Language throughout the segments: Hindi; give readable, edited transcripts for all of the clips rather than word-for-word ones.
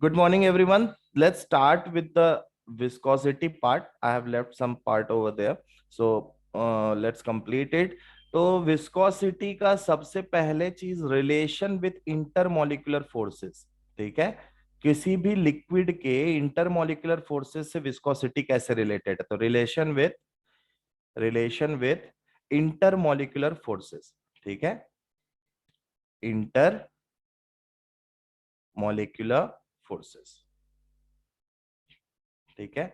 Good morning, everyone. Let's start with the viscosity part. I have left some part over there, so let's complete it. तो विस्कोसिटी का सबसे पहले चीज रिलेशन विथ इंटरमोलिकुलर फोर्सेस, ठीक है। किसी भी लिक्विड के इंटरमोलिकुलर फोर्सेस से विस्कोसिटी कैसे रिलेटेड है, तो रिलेशन विथ इंटरमोलिकुलर फोर्सेस, ठीक है। इंटर मॉलिक्यूलर फोर्सेस, ठीक है।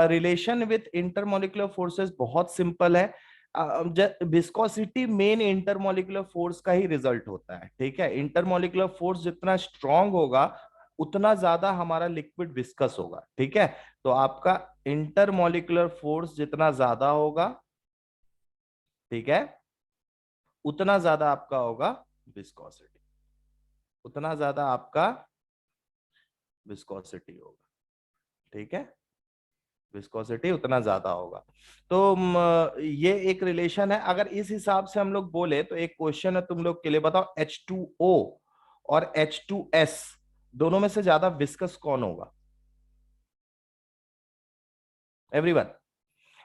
रिलेशन विथ इंटरमोलिकुलर फोर्सेस बहुत सिंपल है। विस्कोसिटी मेन इंटरमोलिकुलर फोर्स का ही रिजल्ट होता है, ठीक है। इंटरमोलिकुलर फोर्स जितना स्ट्रांग होगा उतना ज्यादा हमारा लिक्विड विस्कस होगा, ठीक है। तो आपका इंटरमोलिकुलर फोर्स जितना ज्यादा होगा, ठीक है, उतना ज्यादा आपका होगा विस्कोसिटी, उतना ज्यादा आपका विस्कोसिटी होगा, ठीक है। विस्कोसिटी उतना ज्यादा होगा। तो ये एक रिलेशन है। अगर इस हिसाब से हम लोग बोले तो एक क्वेश्चन है तुम लोग के लिए, बताओ H2O और H2S दोनों में से ज्यादा विस्कस कौन होगा? एवरीवन,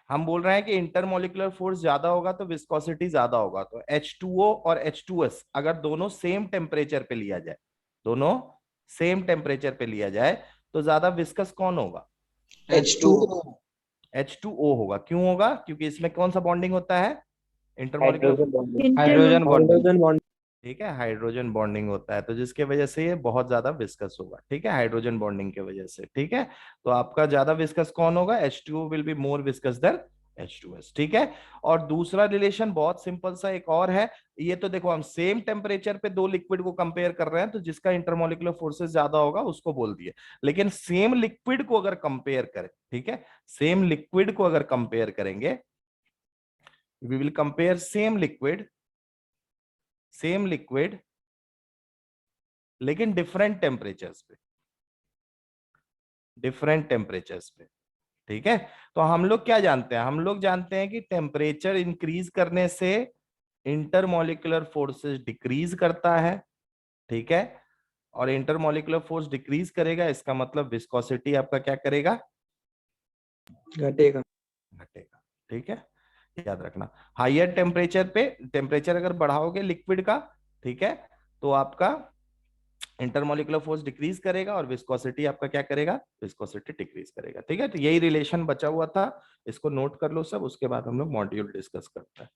हम बोल रहे हैं कि इंटरमोलिकुलर फोर्स ज्यादा होगा तो विस्कोसिटी ज्यादा होगा। तो H2O और H2S अगर दोनों सेम टेम्परेचर पे लिया जाए, दोनों सेम टेम्परेचर पे लिया जाए, तो ज्यादा विस्कस कौन होगा? H2O। H2O होगा। क्यों होगा? क्योंकि इसमें कौन सा बॉन्डिंग होता है? Intermolecular, hydrogen bonding. Hydrogen bonding. Hydrogen bonding. ठीक है, हाइड्रोजन बॉन्डिंग होता है, तो जिसके वजह से ये बहुत ज्यादा विस्कस होगा, ठीक है, हाइड्रोजन बॉन्डिंग की वजह से, ठीक है। तो आपका ज्यादा विस्कस कौन होगा? H2O will be more viscous than H2S, ठीक है। और दूसरा रिलेशन बहुत सिंपल सा एक और है। ये तो देखो, हम सेम टेम्परेचर पे दो लिक्विड को कंपेयर कर रहे हैं, तो जिसका इंटरमोलिकुलर फोर्सेस ज्यादा होगा उसको बोल दिए। लेकिन सेम लिक्विड को अगर कंपेयर करें, ठीक है, सेम लिक्विड को अगर कंपेयर करेंगे, we will compare same liquid लेकिन डिफरेंट टेम्परेचर्स पे, ठीक है। तो हम लोग क्या जानते हैं? हम लोग जानते हैं कि टेम्परेचर इंक्रीज करने से इंटरमोलिकुलर फोर्सेस डिक्रीज करता है, ठीक है। और इंटरमोलिकुलर फोर्स डिक्रीज करेगा, इसका मतलब विस्कोसिटी आपका क्या करेगा? घटेगा। घटेगा, ठीक है, याद रखना। हायर टेम्परेचर पे टेम्परेचर अगर बढ़ाओगे लिक्विड का, ठीक है, तो आपका इंटरमोलिकुलर फोर्स डिक्रीज करेगा और विस्कोसिटी आपका क्या करेगा? विस्कोसिटी डिक्रीज करेगा, ठीक है। तो यही रिलेशन बचा हुआ था, इसको नोट कर लो सब, उसके बाद हम लोग मॉड्यूल डिस्कस करते हैं।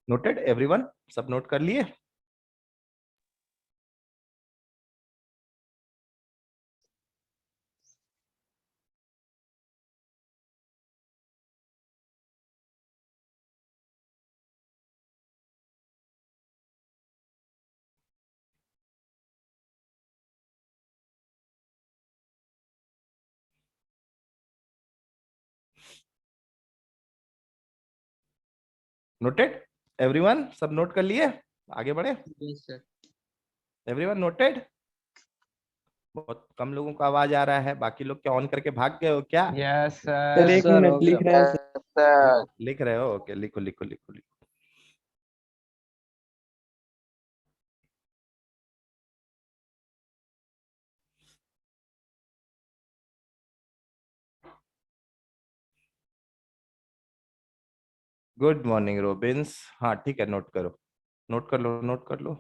Noted everyone? सब नोट कर लिए? Noted everyone? सब नोट कर लिए? आगे बढ़े? Everyone noted? बहुत कम लोगों का आवाज आ रहा है, बाकी लोग क्या ऑन करके भाग गए हो क्या? Yes sir sir. एक मिनट लिख रहे हैं सर। लिख रहे हो? ओके, लिखो लिखो लिखो लिखो। Good morning Robbins. हाँ ठीक है, नोट करो, नोट कर लो, नोट कर लो।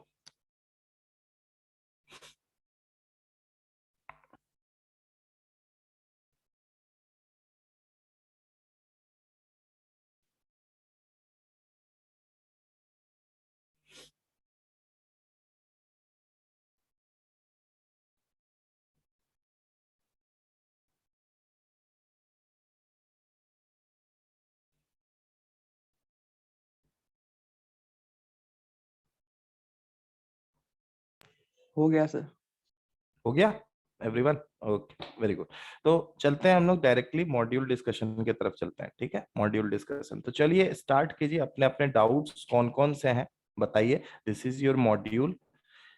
हो गया सर। हो गया एवरीवन? Okay, very good. तो चलते हैं हम लोग डायरेक्टली मॉड्यूल डिस्कशन की तरफ चलते हैं, ठीक है। मॉड्यूल डिस्कशन, तो चलिए स्टार्ट कीजिए। अपने अपने डाउट्स कौन कौन से हैं बताइए, दिस इज योर मॉड्यूल।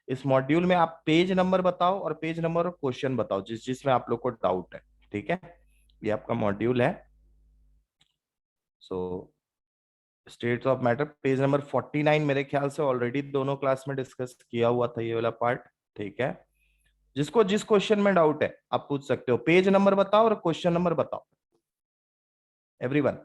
इस मॉड्यूल में आप पेज नंबर बताओ और पेज नंबर और क्वेश्चन बताओ जिसमें आप लोग को डाउट है। ठीक है, ये आपका मॉड्यूल है। सो states of matter page number 49 मेरे ख्याल से ऑलरेडी दोनों क्लास में डिस्कस किया हुआ था ये वाला पार्ट। ठीक है, जिसको जिस क्वेश्चन में डाउट है आप पूछ सकते हो। पेज नंबर बताओ और क्वेश्चन नंबर बताओ एवरीवन।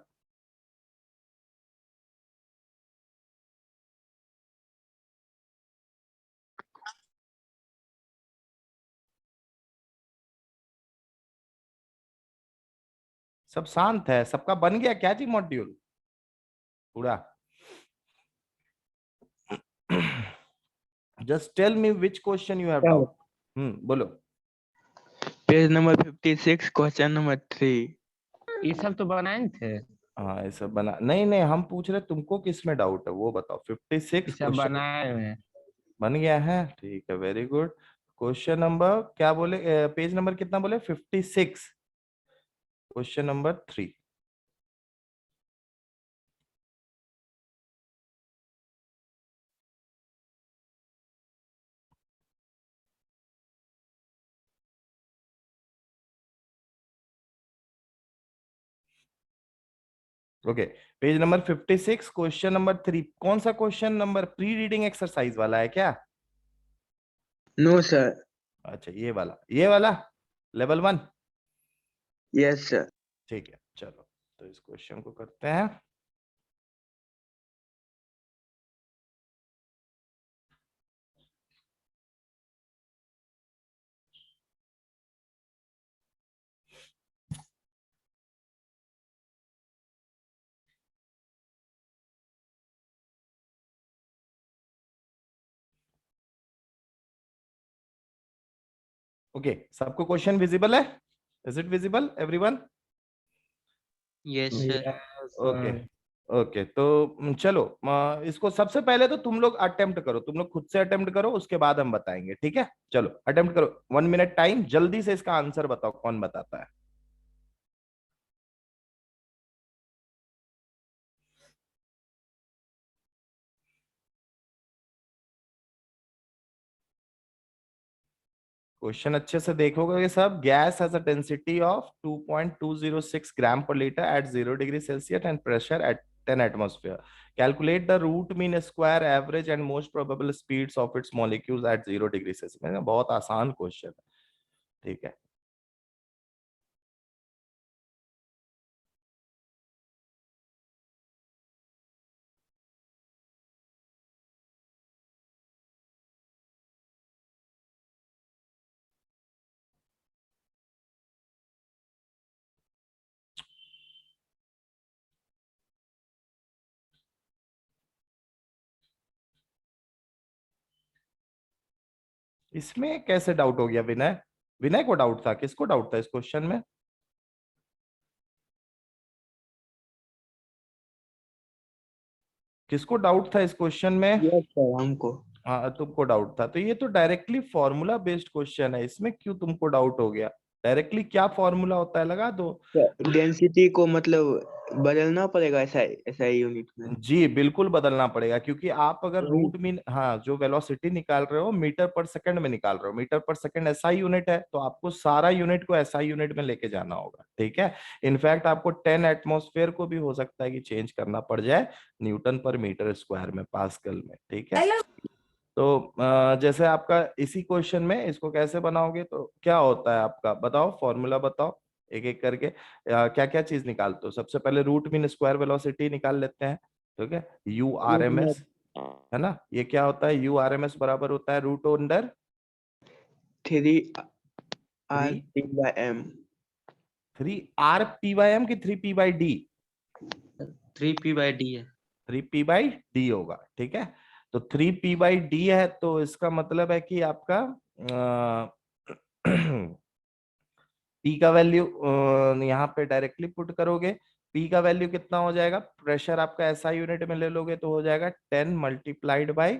सब शांत है, सबका बन गया क्या जी मॉड्यूल पूरा? Just tell me which question you have doubt. बोलो। Page number 56 question number 3। ये सब तो बनाए थे। हाँ ये सब बना, नहीं नहीं, हम पूछ रहे तुमको किस में डाउट है वो बताओ। 56 ये सब क्वेश्चन बनाए हुए हैं। बन गया है, ठीक है, वेरी गुड। क्वेश्चन नंबर क्या बोले, पेज नंबर कितना बोले? 56, question number 3। Okay, page number 56 question number 3। कौन सा question number? Pre reading exercise वाला है क्या? No sir. अच्छा ये वाला लेवल 1। Yes sir. ठीक है, चलो तो इस क्वेश्चन को करते हैं। ओके, सबको क्वेश्चन विजिबल है? Is it visible everyone? Yes sir. Okay okay, तो चलो इसको सबसे पहले तो तुम लोग अटेम्प्ट करो, तुम लोग खुद से अटेम्प्ट करो, उसके बाद हम बताएंगे। ठीक है, चलो अटेम्प्ट करो। 1 मिनट टाइम, जल्दी से इसका आंसर बताओ, कौन बताता है? क्वेश्चन अच्छे से देखोगे सब। Gas has a density of 2.206 gram per litre at 0 degree Celsius and pressure at 10 atmosphere. Calculate the root mean square average and most probable speeds of its molecules at 0 degree Celsius. बहुत आसान क्वेश्चन है। ठीक है, इसमें कैसे डाउट हो गया विनय? विनय को डाउट था? किसको डाउट था इस क्वेश्चन में? किसको डाउट था इस क्वेश्चन में? यस सर हमको। हाँ तुमको डाउट था, तो ये तो डायरेक्टली फॉर्मूला बेस्ड क्वेश्चन है, इसमें क्यों तुमको डाउट हो गया? डायरेक्टली क्या फॉर्मूला होता है लगा दो। डेंसिटी को मतलब बदलना पड़ेगा ऐसा ऐसा यूनिट में। जी बिल्कुल बदलना पड़ेगा, क्योंकि आप अगर वही। रूट मीन, हाँ, जो वेलोसिटी निकाल रहे हो मीटर पर सेकंड में निकाल रहे हो, मीटर पर सेकंड एसआई यूनिट है, तो आपको सारा यूनिट को एसआई यूनिट में लेके जाना होगा। ठीक है, इनफैक्ट आपको 10 एटमॉस्फेयर को भी हो सकता है कि चेंज करना पड़ जाए न्यूटन पर मीटर स्क्वायर में, पास्कल में। ठीक है, तो जैसे आपका इसी क्वेश्चन में इसको कैसे बनाओगे, तो क्या होता है आपका, बताओ फॉर्मूला बताओ एक एक करके। क्या क्या चीज निकालते हो? सबसे पहले रूट मीन स्क्वायर वेलोसिटी निकाल लेते हैं। ठीक है, यू आर एम एस, है ना? ये क्या होता है? यू आर एम एस बराबर होता है रूट अंडर 3 RT/m। 3 RP/m की 3P/d? 3P/d है। 3P/d होगा। ठीक है, तो 3P/d है, तो इसका मतलब है कि आपका पी का वैल्यू यहाँ पे डायरेक्टली पुट करोगे। पी का वैल्यू कितना हो जाएगा? प्रेशर आपका ऐसा यूनिट में ले लोगे तो हो जाएगा 10 मल्टीप्लाइड बाई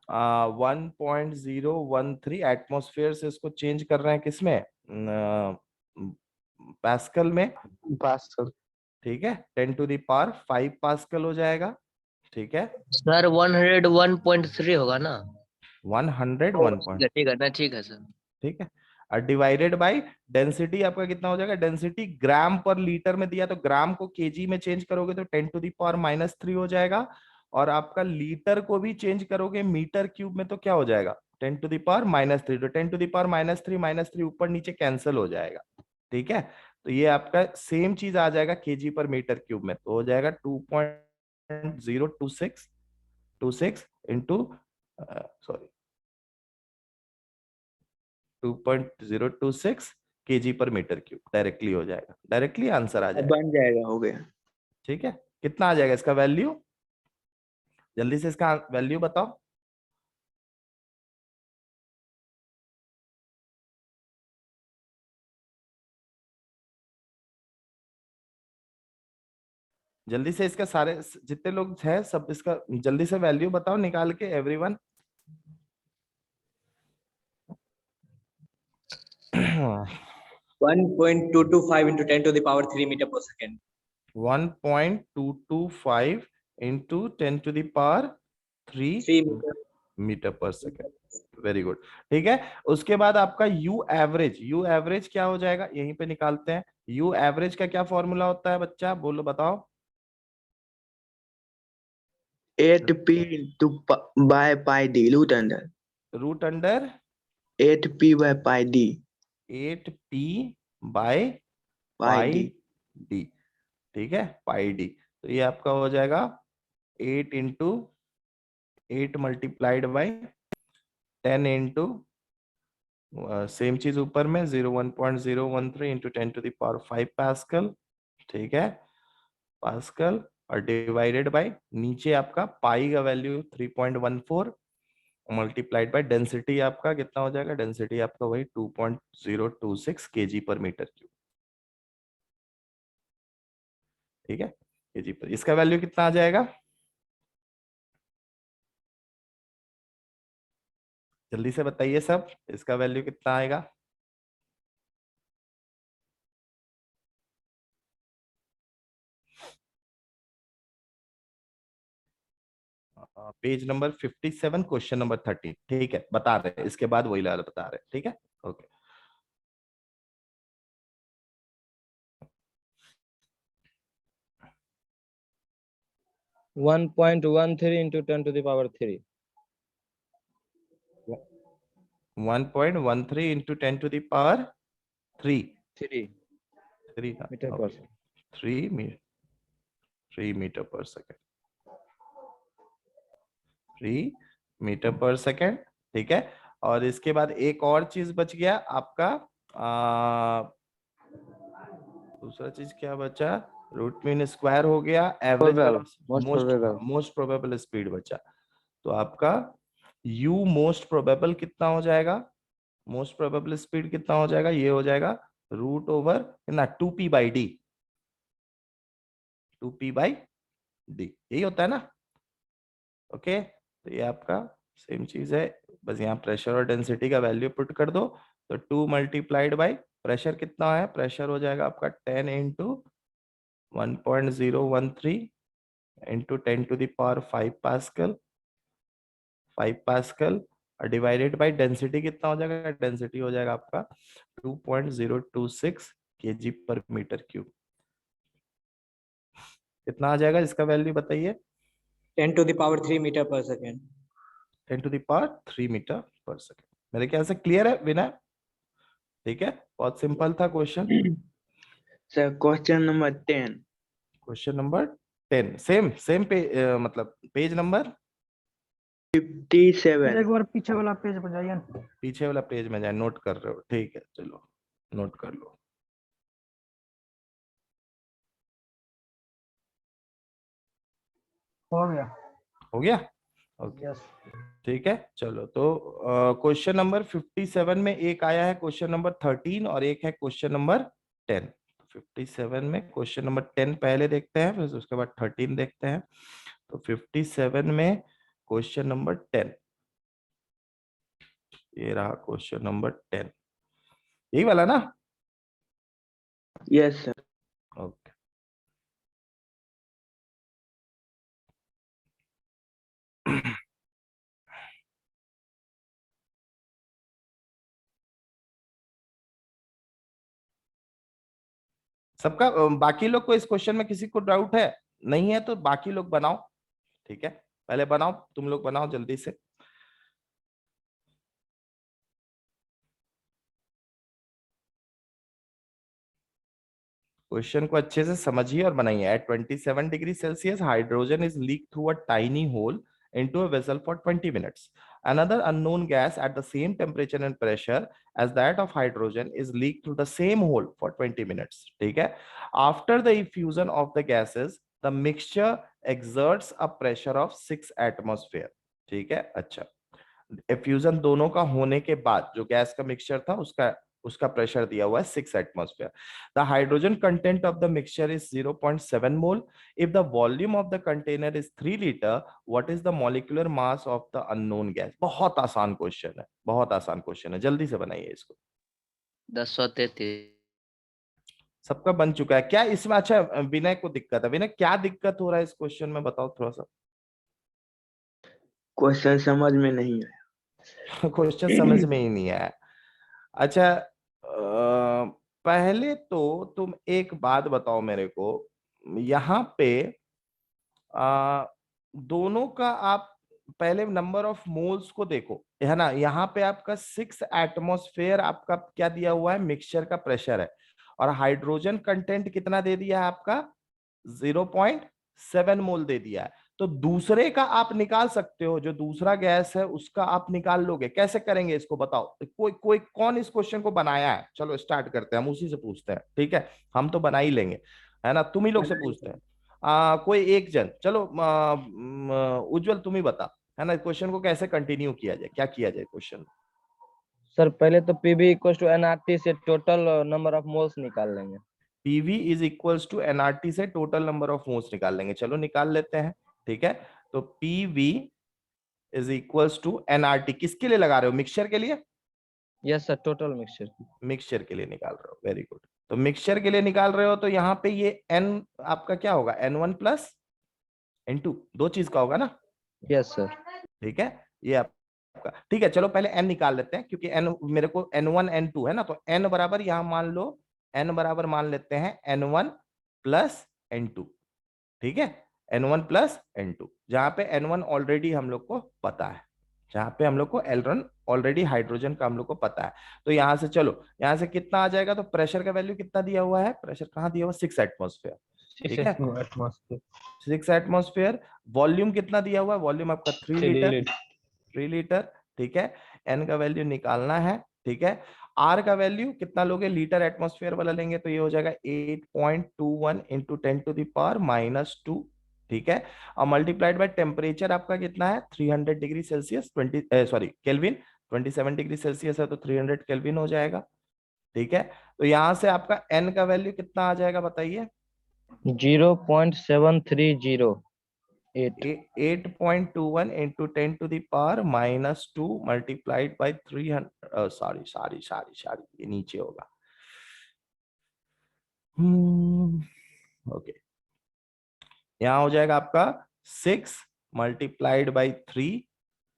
1.013 एटमोस्फेयर से इसको चेंज कर रहे हैं किसमें? पास्कल में। पास्कल। ठीक है, 10 टू द पावर 5 पास्कल हो जाएगा। ठीक है, सर 101.3 होगा ना? 101 पॉइंट, ठीक है ना, ठीक है सर। ठीक है। और डिवाइडेड बाय डेंसिटी आपका कितना हो जाएगा, डेंसिटी ग्राम पर लीटर में दिया तो ग्राम को केजी में चेंज करोगे तो 10⁻³ हो जाएगा, और आपका लीटर को भी चेंज करोगे मीटर क्यूब में तो क्या हो जाएगा, 10⁻³ तो 10⁻³ -3 ऊपर नीचे कैंसिल हो जाएगा, ठीक है। तो ये आपका सेम चीज आ जाएगा केजी पर मीटर क्यूब में, तो हो जाएगा 2.026 इंटू, सॉरी 2.026 केजी पर मीटर क्यूब, डायरेक्टली हो जाएगा, डायरेक्टली आंसर आ जाएगा, बन जाएगा, हो गया। ठीक है। कितना आ जाएगा इसका वैल्यू, जल्दी से इसका वैल्यू बताओ। जल्दी से इसका सारे जितने लोग हैं सब इसका जल्दी से वैल्यू बताओ निकाल के, everyone. 1.225 into 10 to the power 3 meter per second. 1.225 इंटू 10⁻³ 3 meter. Metre per second, very good, ठीक है। उसके बाद आपका यू एवरेज, यू एवरेज क्या हो जाएगा, यहीं पे निकालते हैं। यू एवरेज का क्या फॉर्मूला होता है बच्चा, बोलो बताओ। 8p into by pi d root under root under 8p by pi d 8p by pi pi d D, ठीक है, पाई डी। तो ये आपका हो जाएगा 8 into 8 multiplied by 10 into same चीज ऊपर में 01.013 इंटू 10⁵ पास्कल, ठीक है, पास्कल, और डिवाइडेड बाय नीचे आपका पाई का वैल्यू 3.14 मल्टीप्लाइड बाय डेंसिटी आपका कितना हो जाएगा, डेंसिटी आपका वही 2.026 केजी पर मीटर क्यूब, ठीक है, केजी पर। इसका वैल्यू कितना आ जाएगा, जल्दी से बताइए सब, इसका वैल्यू कितना आएगा। पेज नंबर 57 क्वेश्चन नंबर 13, ठीक है, बता रहे हैं इसके बाद वही लाल बता रहे हैं, ठीक है, okay. 1.13 into 10 to the power 3. 1.13 into 10⁻³ 3 3 meter per second. 3 metre per second, 3 metre per second, ठीक है। और इसके बाद एक और चीज बच गया आपका, दूसरा चीज क्या बचा, रूट मीन स्क्वायर हो गया, average Most most probable speed बचा। तो आपका u मोस्ट प्रोबेबल कितना हो जाएगा, मोस्ट प्रोबेबल स्पीड कितना हो जाएगा, ये हो जाएगा रूट ओवर कितना 2p/d, 2p/d यही होता है ना, ओके। तो ये आपका सेम चीज है, बस यहाँ प्रेशर और डेंसिटी का वैल्यू पुट कर दो, तो 2 मल्टीप्लाइड बाई प्रेशर कितना है, प्रेशर हो जाएगा आपका 10 इंटू 1.013 इंटू 10⁵ पास्कल, 5 पास्कल, और डिवाइडेड बाय डेंसिटी कितना हो जाएगा, डेंसिटी हो जाएगा आपका 2.026 केजी पर मीटर क्यूब। कितना आ जाएगा इसका वैल्यू बताइए, 10 to the power 3 meter per second. 10⁻³ metre per second. मेरे ख्याल से क्लियर है विनय, ठीक है, बहुत सिंपल था question. Sir question number 10 question number 10 same same पे मतलब पेज नंबर 57 एक बार पीछे वाला पेज पर जाइए ना। पीछे वाला पेज में जाए, नोट कर रहे हो, ठीक है, चलो नोट कर लो। हो गया। हो गया, ओके, यस। ठीक है, चलो। तो क्वेश्चन नंबर 57 में एक आया है क्वेश्चन नंबर 13 और एक है क्वेश्चन नंबर 10। 57 में क्वेश्चन नंबर 10 पहले देखते हैं, फिर उसके बाद 13 देखते हैं। तो 57 में क्वेश्चन नंबर 10, ये रहा क्वेश्चन नंबर 10, यही वाला ना, यस सर। ओके। सबका बाकी लोग को इस क्वेश्चन में किसी को डाउट है? नहीं है तो बाकी लोग बनाओ, ठीक है, पहले बनाओ, तुम लोग बनाओ जल्दी से। क्वेश्चन को अच्छे से समझिए और बनाइए। At 27 degree Celsius hydrogen is leak through a tiny hole into a vessel for 20 minutes. Another unknown gas at the same temperature and pressure as that of hydrogen is leaked through the same hole for 20 minutes. ठीक है? After the effusion of the gases, the mixture exerts a pressure of 6 atmosphere. ठीक है? अच्छा, एफ्यूजन दोनों का होने के बाद जो गैस का मिक्सचर था उसका प्रेशर दिया हुआ है 6 atmosphere. The hydrogen content of the mixture is 0.7 mole. If the volume of the container is 3 litre, what is the molecular mass of the unknown gas? बहुत आसान क्वेश्चन है, बहुत आसान क्वेश्चन है, जल्दी से बनाइए इसको। 1033। सबका बन चुका है क्या इसमें? अच्छा, विनय को दिक्कत है। विनय, क्या दिक्कत हो रहा है इस क्वेश्चन में, बताओ थोड़ा सा। क्वेश्चन समझ में नहीं आया। क्वेश्चन समझ में ही नहीं आया। अच्छा, पहले तो तुम एक बात बताओ मेरे को, यहाँ पे दोनों का आप पहले नंबर ऑफ मोल्स को देखो, है ना। यहाँ पे आपका 6 एटमॉस्फेयर आपका क्या दिया हुआ है, मिक्सचर का प्रेशर है, और हाइड्रोजन कंटेंट कितना दे दिया है आपका, 0.7 मोल दे दिया है। तो दूसरे का आप निकाल सकते हो, जो दूसरा गैस है उसका आप निकाल लोगे। कैसे करेंगे इसको बताओ? कोई कौन इस क्वेश्चन को बनाया है? चलो स्टार्ट करते हैं, हम उसी से पूछते हैं, ठीक है। हम तो बना ही लेंगे, है ना, तुम ही लोग से पूछते हैं। कोई एक जन, चलो उज्जवल तुम ही बता, है ना, क्वेश्चन को कैसे कंटिन्यू किया जाए, क्या किया जाए क्वेश्चन? सर पहले तो पीवी इक्वल टू एनआरटी से टोटल नंबर ऑफ मोल्स निकाल लेंगे। PV is equals to NRT से टोटल नंबर ऑफ मोल्स निकाल लेंगे। चलो निकाल लेते हैं, ठीक है। तो PV is equals to NRT, किसके लिए लगा रहे हो, मिक्सचर के लिए? Yes sir, total mixture. Mixture के लिए निकाल रहे हो, वेरी गुड। तो मिक्सचर के लिए निकाल रहे हो तो यहाँ पे ये एन आपका क्या होगा, N1 प्लस N2, दो चीज का होगा ना। Yes sir. ठीक है, ये आपका ठीक है। चलो पहले n निकाल लेते हैं, क्योंकि n मेरे को N1 N2 है ना, तो n बराबर यहाँ मान लो, n बराबर मान लेते हैं N1 प्लस N2, ठीक है, N1 प्लस N2, जहां पे N1 ऑलरेडी हम लोग को पता है, जहां पे हम लोग को L1 ऑलरेडी हाइड्रोजन का हम लोग को पता है। तो यहां से चलो, यहां से कितना आ जाएगा, तो प्रेशर का वैल्यू कितना दिया हुआ है, प्रेशर कहाँ दिया हुआ, 6 एटमॉस्फेयर, ठीक है, 6 एटमॉस्फेयर। वॉल्यूम कितना दिया हुआ है, वॉल्यूम आपका 3 लीटर, 3 लीटर, ठीक है। एन का वैल्यू निकालना है, ठीक है। आर का वैल्यू कितना लोगे, लीटर एटमॉस्फेयर वाला लेंगे तो ये हो जाएगा 8.21 इंटू 10⁻², ठीक है। और मल्टीप्लाइड बाय टेम्परेचर आपका कितना है, 300 degree Celsius, kelvin, 27 degree Celsius है तो 300 केल्विन हो जाएगा, ठीक है। तो यहां से आपका एन का वैल्यू कितना आ जाएगा बताइए, 0.7308। 8.21 into 10⁻² multiplied by 300, सॉरी ये नीचे होगा, ओके। यहाँ हो जाएगा आपका 6 मल्टीप्लाइड बाई 3,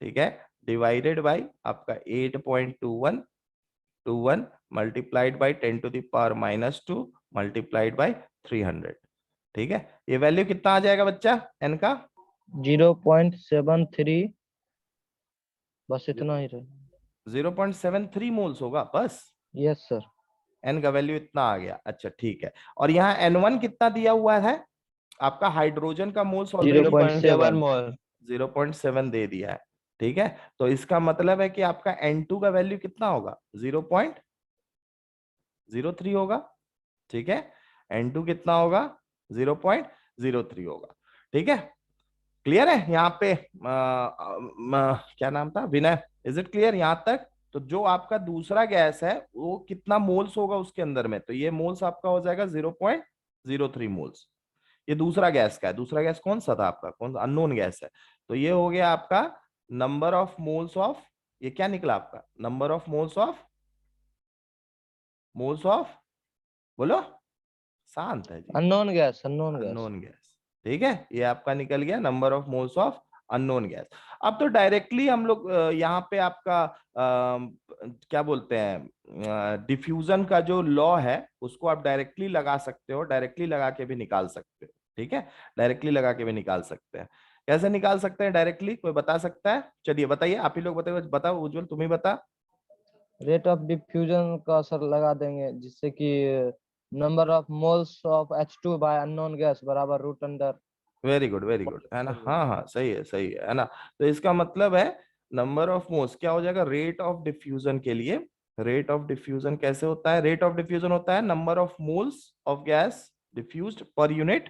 ठीक है, डिवाइडेड बाई आपका 8.21 मल्टीप्लाइड बाई 10⁻² मल्टीप्लाइड बाई 300, ठीक है। ये वैल्यू कितना आ जाएगा बच्चा, एन का 0.73, बस इतना ही रहे। 0.73 मोल्स होगा बस। Yes sir. एन का वैल्यू इतना आ गया, अच्छा ठीक है। और यहाँ N1 कितना दिया हुआ है आपका, हाइड्रोजन का मोल्स ऑलरेडी 0.7 मोल। 0.7 दे दिया है, ठीक है। तो इसका मतलब है कि आपका N2 का वैल्यू कितना होगा, 0.03 होगा, ठीक है। N2 कितना होगा, 0.03 होगा, ठीक है। क्लियर है यहाँ पे? क्या नाम था, विनय, इज इट क्लियर यहाँ तक? तो जो आपका दूसरा गैस है वो कितना मोल्स होगा उसके अंदर में, तो ये मोल्स आपका हो जाएगा 0.03 मोल्स। ये दूसरा गैस का है, दूसरा गैस कौन सा था आपका, कौन सा अननोन गैस है। तो ये हो गया आपका नंबर ऑफ मोल्स ऑफ, ये क्या निकला आपका, नंबर ऑफ मोल्स ऑफ बोलो, शांत है जी, unknown gas, unknown gas. Unknown gas, ठीक है। ये आपका निकल गया number of moles of unknown gas. अब तो डायरेक्टली हम लोग यहाँ पे आपका क्या बोलते हैं, डिफ्यूजन का जो लॉ है उसको आप डायरेक्टली लगा सकते हो, डायरेक्टली लगा के भी निकाल सकते हो। ठीक है, डायरेक्टली लगा के भी निकाल सकते हैं। कैसे निकाल सकते हैं डायरेक्टली, कोई बता सकता है? चलिए बताइए, आप ही लोग बताओ, बताओ उज्जवल, तुम ही बता। रेट ऑफ डिफ्यूजन का सर लगा देंगे, जिससे कि number of moles of H2 by unknown gas बराबर root under. Very good, very good, है ना? हाँ हाँ, सही है ना? तो इसका मतलब है नंबर ऑफ मोल्स क्या हो जाएगा रेट ऑफ डिफ्यूजन के लिए। रेट ऑफ डिफ्यूजन कैसे होता है? रेट ऑफ डिफ्यूजन होता है number of moles of gas diffused per unit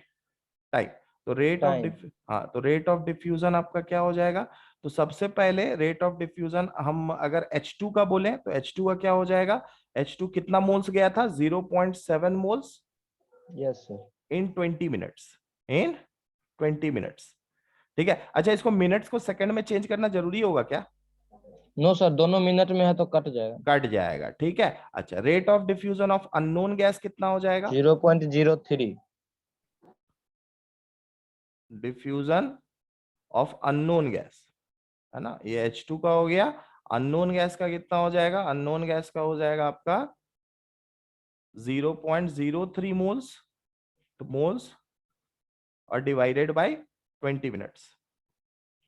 time. तो रेट ऑफ टाइम। हाँ, तो रेट ऑफ डिफ्यूजन आपका क्या हो जाएगा? तो सबसे पहले रेट ऑफ डिफ्यूजन हम अगर H2 का बोले तो H2 का क्या हो जाएगा? H2 कितना मोल्स गया था? 0.7 मोल्स यस सर। इन 20 मिनट्स, इन 20 मिनट्स। ठीक है, अच्छा इसको मिनट्स को सेकंड में चेंज करना जरूरी होगा क्या? नो सर, दोनों मिनट में है तो कट जाएगा। कट जाएगा, ठीक है। अच्छा, rate of diffusion of unknown gas कितना हो जाएगा? 0.03। डिफ्यूजन ऑफ अननोन गैस, है ना, ये H2 का हो गया। अननोन गैस का कितना हो जाएगा? अननोन गैस का हो जाएगा आपका 0.03 मोल्स, तो मोल्स और डिवाइडेड बाय 20 मिनट्स,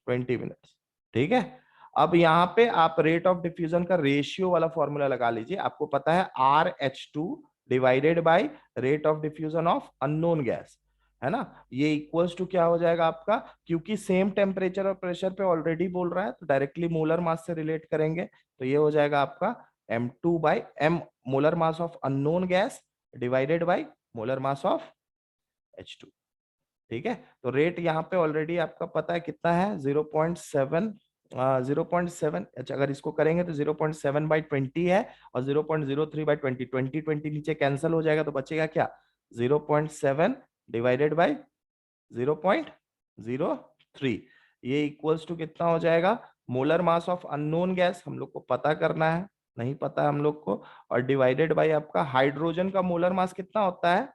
20 मिनट्स। ठीक है, अब यहाँ पे आप रेट ऑफ डिफ्यूजन का रेशियो वाला फॉर्मूला लगा लीजिए। आपको पता है RH2 divided by rate of diffusion of unknown gas, है ना? ये इक्वल्स टू क्या हो जाएगा आपका, क्योंकि सेम टेम्परेचर और प्रेशर पे ऑलरेडी बोल रहा है तो डायरेक्टली मोलर मास से रिलेट करेंगे। तो ये हो जाएगा आपका M2 by M, molar mass of unknown gas divided by molar mass of H2। ठीक है, तो रेट यहाँ पे ऑलरेडी आपका पता है कितना है, 0.7, 0.7। अच्छा, अगर इसको करेंगे तो 0.7 बाई 20 है और 0.03 बाई 20, 20 नीचे कैंसिल हो जाएगा तो बचेगा क्या? 0.7 डिवाइडेड बाई 0.03। ये इक्वल्स टू कितना हो जाएगा? Molar mass of unknown gas हम लोग को पता करना है, नहीं पता है हम लोग को, और डिवाइडेड बाई आपका हाइड्रोजन का मोलर मास कितना होता है?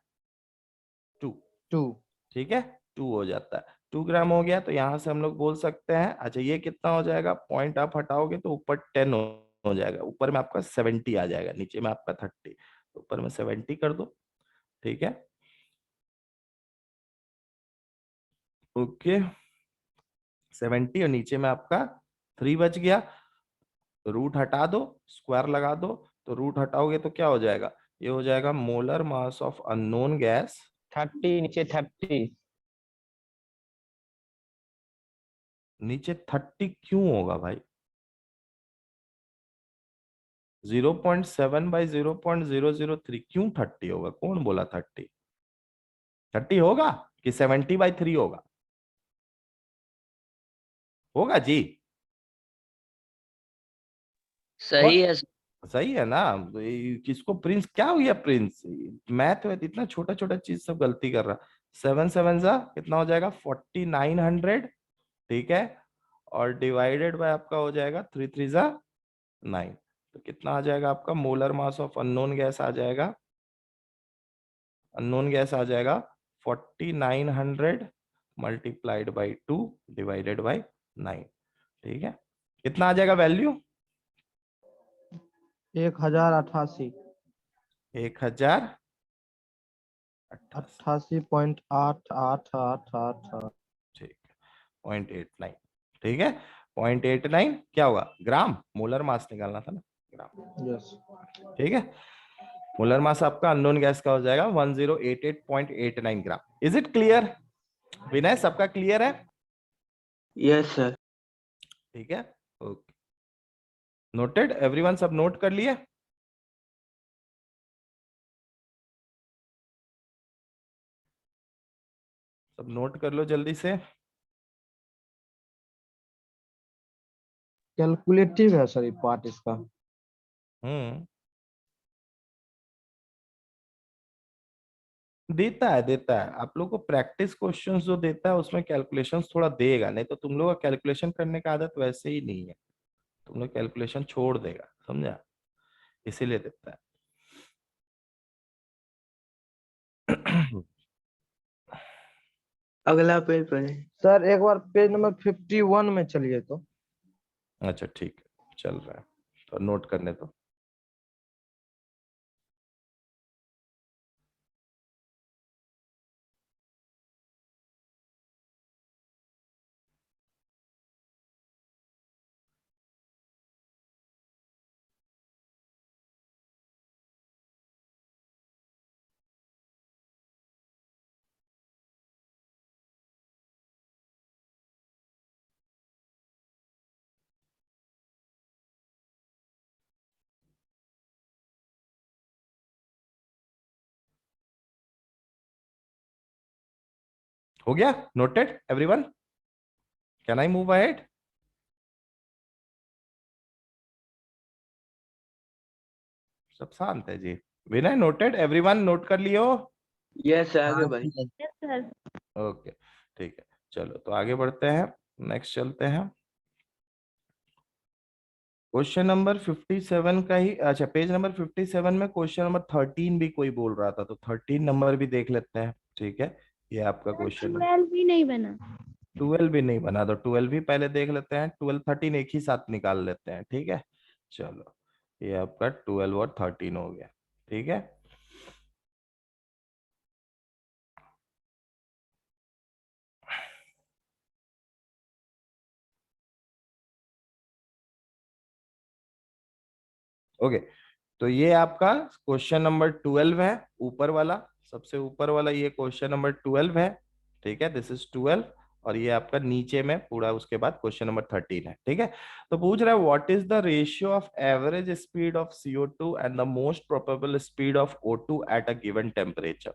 2। 2। ठीक है, 2 हो जाता है, 2 ग्राम हो गया। तो यहां से हम लोग बोल सकते हैं, अच्छा ये कितना हो जाएगा? पॉइंट आप हटाओगे तो ऊपर 10 हो जाएगा, ऊपर में आपका 70 आ जाएगा, नीचे में आपका 30, ऊपर में 70 कर दो। ठीक है, ओके, 70 और नीचे में आपका 3 बच गया। रूट हटा दो, स्क्वायर लगा दो, तो रूट हटाओगे तो क्या हो जाएगा? ये हो जाएगा molar mass of unknown gas. 30 नीचे 30। नीचे 30 क्यों होगा भाई? 0.7 बाई 0.003 क्यों 30 होगा? कौन बोला 30? 30 होगा कि 70/3 होगा? होगा जी? सही है। सही है ना? तो किसको प्रिंस क्या हो गया? प्रिंस मैथ में इतना छोटा छोटा चीज सब गलती कर रहा। 7 7 जा कितना हो जाएगा? 4900। ठीक है, और डिवाइडेड बाय आपका हो जाएगा 3 3 जा 9। तो कितना आ जाएगा आपका? Molar mass of unknown gas आ जाएगा, अननोन गैस आ जाएगा 4900 मल्टीप्लाइड बाई 2 डिवाइडेड बाई 9। ठीक है, कितना आ जाएगा वैल्यू? 1088। 1088। 88.8888। ठीक है, 0.89। ठीक है, 0.89 क्या होगा? ग्राम, मोलर मास निकालना था ना, ग्राम। यस। ठीक है, मोलर मास आपका अननोन गैस का हो जाएगा 1088.89 gram. Is it clear? Vinay, सबका क्लियर है? Yes sir. ठीक है, ओके, नोटेड एवरीवन, सब नोट कर लिए? सब नोट कर लो जल्दी से। कैलकुलेटिव है सर ये पार्ट इसका। हम्म, देता है आप लोग को प्रैक्टिस क्वेश्चंस जो देता है उसमें कैलकुलेशंस थोड़ा देगा, नहीं तो तुम लोग का कैलकुलेशन करने का आदत वैसे ही नहीं है, तुम लोग कैलकुलेशन छोड़ देगा, समझा? इसीलिए देता है। अगला पेज पर है। सर एक बार पेज नंबर 51 में चलिए तो। अच्छा ठीक है, चल रहा है तो नोट करने दो। हो गया noted everyone? Can I move ahead? सब शांत है जी। विनय नोटेड? एवरीवन नोट कर लियो? यस सर, आगे हाँ बढ़िए। सर। ओके ठीक है, चलो तो आगे बढ़ते हैं, नेक्स्ट चलते हैं। क्वेश्चन नंबर 57 का ही, अच्छा पेज नंबर 57 में क्वेश्चन नंबर 13 भी कोई बोल रहा था, तो 13 नंबर भी देख लेते हैं। ठीक है, ये आपका क्वेश्चन है। 12 भी नहीं बना। 12 भी नहीं बना, तो 12 भी पहले देख लेते हैं। 12 13 एक ही साथ निकाल लेते हैं, ठीक है। चलो ये आपका 12 और 13 हो गया, ठीक है। ओके, तो ये आपका क्वेश्चन नंबर 12 है, ऊपर वाला, सबसे ऊपर वाला ये क्वेश्चन नंबर 12 है, ठीक है। दिस इज 12, और ये आपका नीचे में पूरा उसके बाद क्वेश्चन नंबर 13 है, ठीक है। तो पूछ रहा है what is the ratio of average speed of CO2 and the most probable speed of O2 at a given temperature.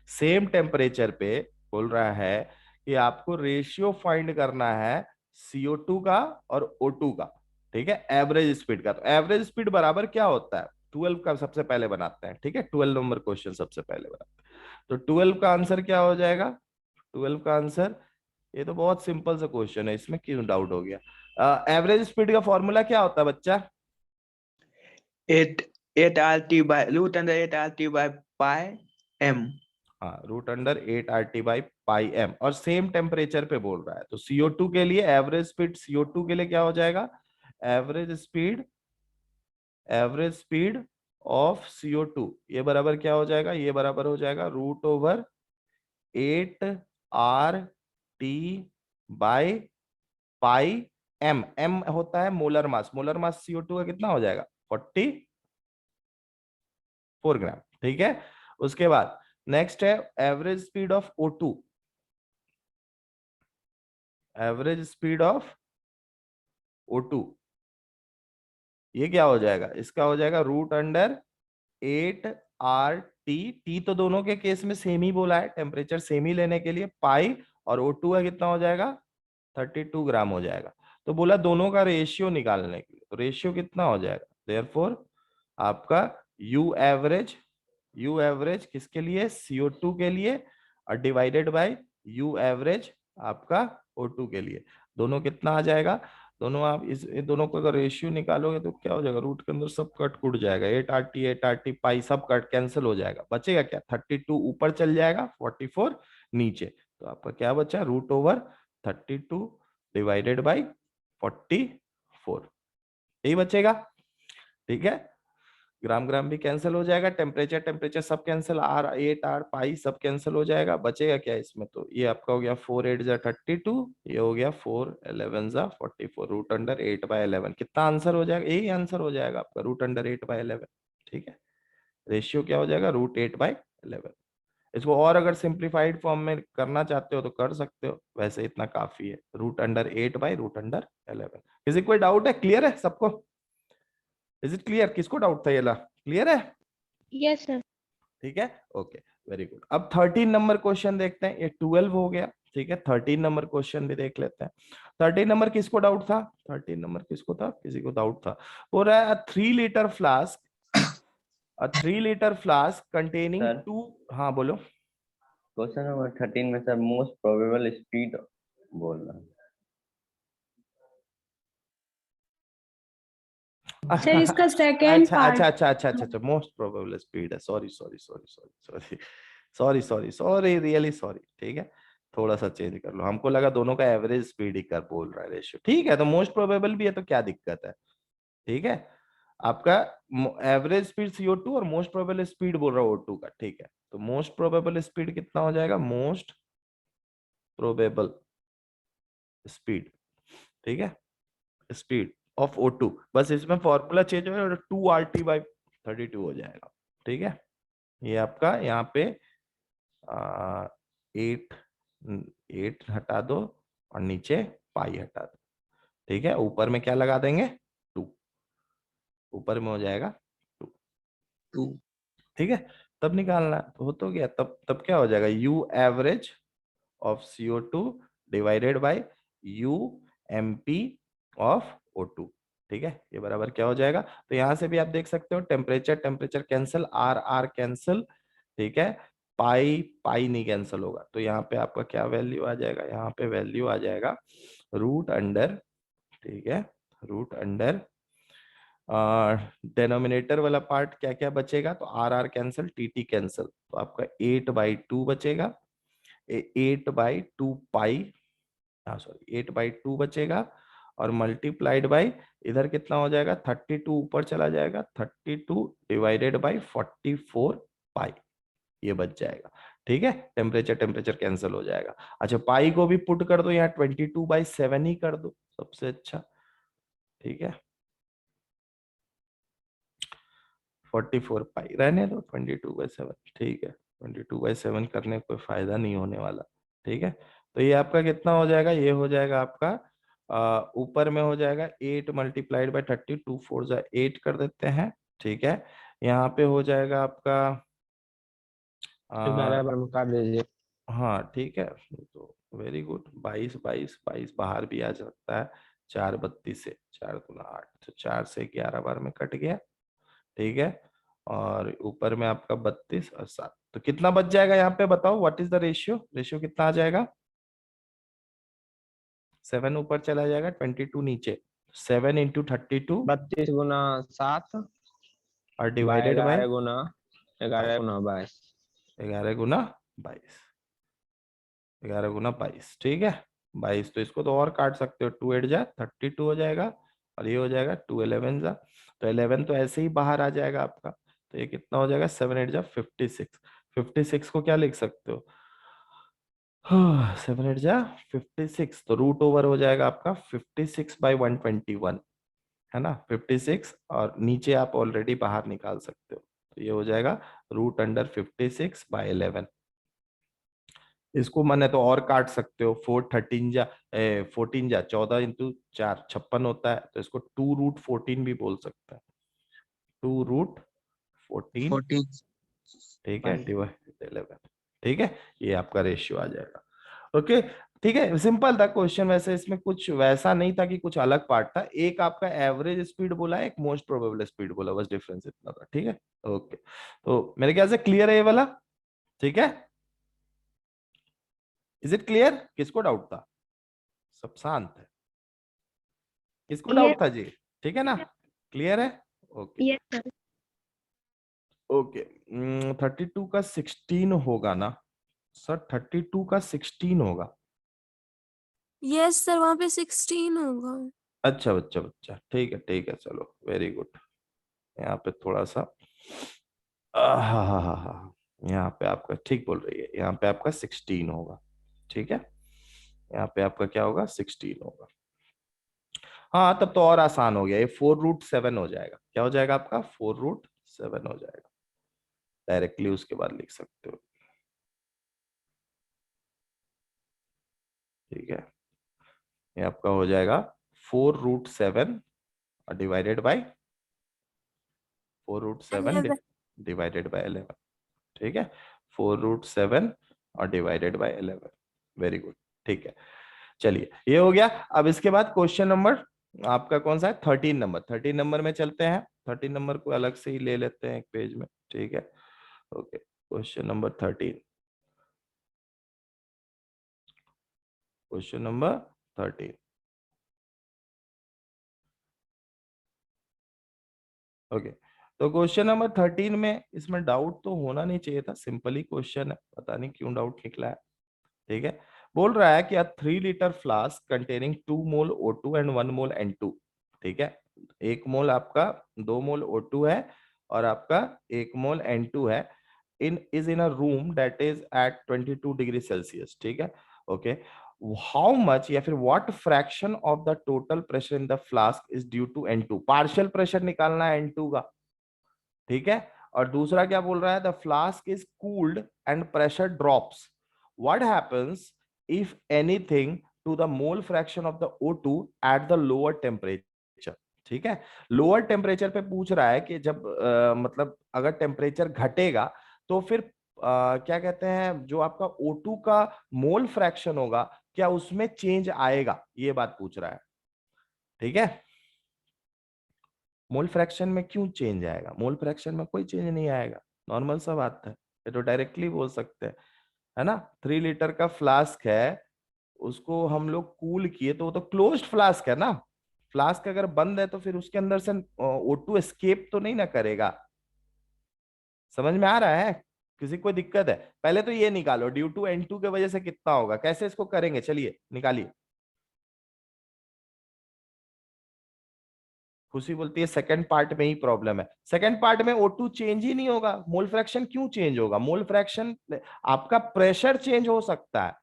Same temperature पे बोल रहा है कि आपको रेशियो फाइंड करना है CO2 का और O2 का, ठीक है, एवरेज स्पीड का। तो एवरेज स्पीड बराबर क्या होता है? 12 का सबसे पहले बनाते हैं, ठीक है। 12 नंबर क्वेश्चन सबसे पहले बनाते हैं, तो 12 का आंसर क्या हो जाएगा? 12 का आंसर, ये तो बहुत सिंपल सा क्वेश्चन है, इसमें क्यों डाउट हो गया? एवरेज स्पीड का फॉर्मूला क्या होता है बच्चा? 8 RT/√8 RT/πm। हाँ, √8 RT/πm, और सेम टेम्परेचर पे बोल रहा है, तो CO2 के लिए एवरेज स्पीड, CO2 के लिए क्या हो जाएगा? एवरेज स्पीड ऑफ CO2, ये बराबर क्या हो जाएगा? ये बराबर हो जाएगा √8 RT/πm। एम होता है molar mass, molar mass CO2 का कितना हो जाएगा? 44 ग्राम, ठीक है। उसके बाद नेक्स्ट है average speed of O2, average speed of O2, ये क्या हो जाएगा? इसका हो जाएगा √8 RT। टी तो दोनों के केस में सेम ही बोला है, टेम्परेचर सेम ही लेने के लिए, पाई, और O2 का कितना हो जाएगा? 32 ग्राम हो जाएगा। तो बोला दोनों का रेशियो निकालने के लिए, तो रेशियो कितना हो जाएगा? देयरफॉर आपका यू एवरेज किसके लिए? CO2 के लिए, और डिवाइडेड बाय यू एवरेज आपका O2 के लिए। दोनों कितना आ जाएगा? दोनों आप इस दोनों का अगर रेशियो निकालोगे तो क्या हो जाएगा? रूट के अंदर सब कट कुट जाएगा, 8 RT पाई सब कट कैंसिल हो जाएगा, बचेगा क्या? 32 ऊपर चल जाएगा, 44 नीचे, तो आपका क्या बचा? √32 डिवाइडेड बाई 44, यही बचेगा, ठीक है। ग्राम ग्राम भी कैंसिल हो जाएगा, टेम्परेचर टेम्परेचर सब कैंसिल, R 8 R पाई सब कैंसिल हो जाएगा, बचेगा क्या इसमें? तो ये आपका हो गया 4 8 = 32, ये हो गया 4 11 = 44, √8/11। कितना आंसर हो जाएगा? यही आंसर हो जाएगा आपका √8/11, ठीक है। रेशियो क्या हो जाएगा? √8/11। इसको और अगर सिंप्लीफाइड फॉर्म में करना चाहते हो तो कर सकते हो, वैसे इतना काफी है, √8/√11। किसी कोई डाउट है? क्लियर है सबको? Is it clear? किसको डाउट था? ये ला क्लियर है? Yes sir. ठीक है, ओके, वेरी गुड। अब 13 नंबर क्वेश्चन देखते हैं, ये 12 हो गया, ठीक है। 13 नंबर क्वेश्चन भी देख लेते हैं। 13 नंबर किसको डाउट था? 13 नंबर किसको था? किसी को डाउट था? हो रहा है 3 litre flask, a 3 liter flask containing Sir. 2, हाँ बोलो। क्वेश्चन नंबर 13 में सर मोस्ट प्रोबेबल स्पीड बोल रहा है। सर इसका सेकंड अच्छा पार्ट। अच्छा अच्छा अच्छा अच्छा अच्छा, मोस्ट प्रोबेबल स्पीड है, sorry sorry sorry sorry sorry sorry sorry sorry, really sorry, ठीक है। थोड़ा सा चेंज कर लो, हमको लगा दोनों का एवरेज स्पीड ही कर बोल रहा है रेशियो, ठीक है, तो मोस्ट प्रोबेबल भी है तो क्या दिक्कत है, ठीक है। आपका एवरेज स्पीड CO2 और मोस्ट प्रोबेबल स्पीड बोल रहा है O2 का, ठीक है। तो मोस्ट प्रोबेबल स्पीड कितना हो जाएगा, मोस्ट प्रोबेबल स्पीड, ठीक है, स्पीड ऑफ O2, बस इसमें फॉर्मूला चेंज हो 2RT/32 हो जाएगा, ठीक है। ये आपका यहाँ पे 8 हटा दो और नीचे पाई हटा दो, ठीक है। ऊपर में क्या लगा देंगे, 2, ऊपर में हो जाएगा 2, ठीक है। तब निकालना है तो हो तो गया, तब क्या हो जाएगा, U average of CO2 divided by U MP of O2, ठीक है। ये बराबर क्या हो जाएगा, तो यहां से भी आप देख सकते हो temperature temperature cancel, R cancel, ठीक है, पाई पाई नहीं कैंसिल होगा, तो यहाँ पे आपका क्या वैल्यू आ जाएगा, यहाँ पे वैल्यू आ जाएगा रूट अंडर, ठीक है, रूट अंडर डेनोमिनेटर वाला पार्ट क्या क्या बचेगा, तो R कैंसिल, TT कैंसिल, तो आपका 8/2 बचेगा, 8/2 पाई, सॉरी 8/2 बचेगा, और मल्टीप्लाइड बाई इधर कितना हो जाएगा, 32 ऊपर चला जाएगा, 32 डिवाइडेड बाई 44 पाई, ये बच जाएगा, ठीक है। टेम्परेचर टेम्परेचर कैंसिल हो जाएगा। अच्छा पाई को भी पुट कर दो यहाँ 22/7 ही कर दो, सबसे अच्छा, ठीक है। 44 पाई रहने दो, 22/7, ठीक है, 22/7 करने कोई फायदा नहीं होने वाला, ठीक है। तो ये आपका कितना हो जाएगा, ये हो जाएगा आपका ऊपर में हो जाएगा 8 मल्टीप्लाइड बाई 30, 2 4 8 कर देते हैं, ठीक है। यहाँ पे हो जाएगा आपका 11 बार में काट दीजिए। हाँ ठीक है, तो वेरी गुड, 22 22 22 बाहर भी आ सकता है, 4 32 से 4 गुना 8, तो 4 से 11 बार में कट गया, ठीक है। और ऊपर में आपका 32 और 7, तो कितना बच जाएगा यहाँ पे बताओ, what is the ratio, ratio कितना आ जाएगा, 7 ऊपर चला जाएगा, 22 नीचे, 7 इंटू 32 32 गुना 7 और डिवाइडेड बाय 11 गुना 22। 11 गुना 22, 11 गुना 22, ठीक है। 22 तो इसको तो और काट सकते हो, 2 8 जा 32 हो जाएगा, और ये हो जाएगा 2 11 जा, तो 11 तो ऐसे ही बाहर आ जाएगा आपका, तो ये कितना हो जाएगा, 7 8 जा 56, 56 को क्या लिख सकते हो, 7 8 जा 56, तो रूट ओवर हो जाएगा आपका 56/121, है ना, 56, और नीचे आप ऑलरेडी बाहर निकाल सकते हो, तो ये हो जाएगा रूट अंडर 56/11। इसको मैंने तो और काट सकते हो, 14 जा 14 इंटू 4 56 होता है, तो इसको 2√14 भी बोल सकते हैं, 2√14, 14 ठीक है, डिवाइड 11, ठीक है। ये आपका रेशियो आ जाएगा, ओके, ठीक है। सिंपल था क्वेश्चन, वैसे इसमें कुछ वैसा नहीं था कि कुछ अलग पार्ट था, एक आपका एवरेज स्पीड बोला, एक मोस्ट प्रोबेबल स्पीड बोला, बस डिफरेंस इतना था, ठीक है, ओके। तो मेरे ख्याल से क्लियर है ये वाला, ठीक है, इज इट क्लियर, किसको डाउट था, सब शांत है, किसको डाउट था जी, ठीक है ना, क्लियर है, ओके यस सर। ओके। 32 का 16 होगा ना सर, 32 का 16 होगा, यस सर, वहां पे 16 होगा। अच्छा बच्चा बच्चा, ठीक है चलो वेरी गुड। यहाँ पे थोड़ा सा हाँ, यहाँ पे आपका ठीक बोल रही है, यहाँ पे आपका 16 होगा, ठीक है, यहाँ पे आपका क्या होगा, 16 होगा। हाँ तब तो और आसान हो गया, ये 4√7 हो जाएगा, क्या हो जाएगा आपका 4√7 हो जाएगा, डायरेक्टली उसके बाद लिख सकते हो, ठीक है। ये आपका हो जाएगा 4√7 डिवाइडेड बाय 4√7 डिवाइडेड बाय 11, ठीक है, 4√7 और डिवाइडेड बाय 11, वेरी गुड, ठीक है। चलिए ये हो गया, अब इसके बाद क्वेश्चन नंबर आपका कौन सा है, 13 नंबर, 13 नंबर में चलते हैं, 13 नंबर को अलग से ही ले लेते हैं एक पेज में, ठीक है, okay. Question number 13, question number 13, okay. तो क्वेश्चन नंबर 13 में इसमें डाउट तो होना नहीं चाहिए था, सिंपल ही क्वेश्चन है, पता नहीं क्यों डाउट निकला है, ठीक है। बोल रहा है कि a 3 liter flask containing 2 mole O2 and 1 mole N2, ठीक है, 1 मोल आपका 2 मोल O2 है और आपका 1 मोल N2 है, is in a room that is at 22 degree Celsius, ठीक है, ओके, हाउ मच या फिर what fraction of the total pressure in the flask is due to N2, partial pressure निकालना है N2 का, ठीक है, और दूसरा क्या बोल रहा है, the flask is cooled and pressure drops, what happens if anything to the mole fraction of the O2 at the lower temperature, ठीक है, लोअर टेम्परेचर पे पूछ रहा है कि जब मतलब अगर टेम्परेचर घटेगा तो फिर क्या कहते हैं, जो आपका O2 का मोल फ्रैक्शन होगा क्या उसमें चेंज आएगा, ये बात पूछ रहा है, ठीक है। मोल फ्रैक्शन में क्यों चेंज आएगा, मोल फ्रैक्शन में कोई चेंज नहीं आएगा, नॉर्मल सा बात है, ये तो डायरेक्टली बोल सकते हैं, है ना। 3 लीटर का फ्लास्क है, उसको हम लोग कूल किए तो वो तो क्लोज्ड फ्लास्क है ना, फ्लास्क अगर बंद है तो फिर उसके अंदर से O2 एस्केप तो नहीं ना करेगा, समझ में आ रहा है, किसी को दिक्कत है, पहले तो ये निकालो ड्यू टू N2 के वजह से कितना होगा, कैसे इसको करेंगे, चलिए निकालिए। खुशी बोलती है सेकंड पार्ट में ही प्रॉब्लम है, सेकंड पार्ट में O2 चेंज ही नहीं होगा, मोल फ्रैक्शन क्यों चेंज होगा, मोल फ्रैक्शन आपका प्रेशर चेंज हो सकता है,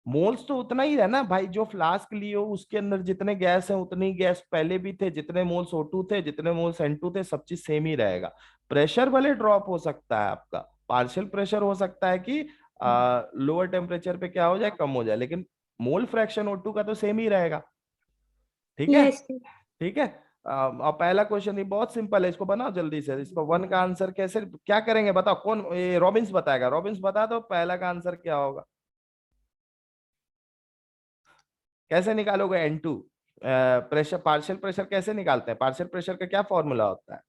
मोल्स तो उतना ही है ना भाई, जो फ्लास्क लिए हो उसके अंदर जितने गैस है उतनी गैस पहले भी थे, जितने मोल्स O2 थे जितने मोल्स N2 थे, सब चीज सेम ही रहेगा, प्रेशर भले ड्रॉप हो सकता है, आपका पार्शियल प्रेशर हो सकता है कि लोअर टेम्परेचर पे क्या हो जाए, कम हो जाए, लेकिन मोल फ्रैक्शन O2 का तो सेम ही रहेगा, ठीक है, ठीक है। अब पहला क्वेश्चन ये बहुत सिंपल है, इसको बनाओ जल्दी से, इसको 1 का आंसर कैसे क्या करेंगे बताओ, कौन, ये रॉबिन्स बताएगा, रॉबिन्स बता दो पहला का आंसर क्या होगा, कैसे निकालोगे N2, प्रेशर, पार्शियल प्रेशर कैसे निकालते हैं, पार्शियल प्रेशर का क्या फॉर्मूला होता है,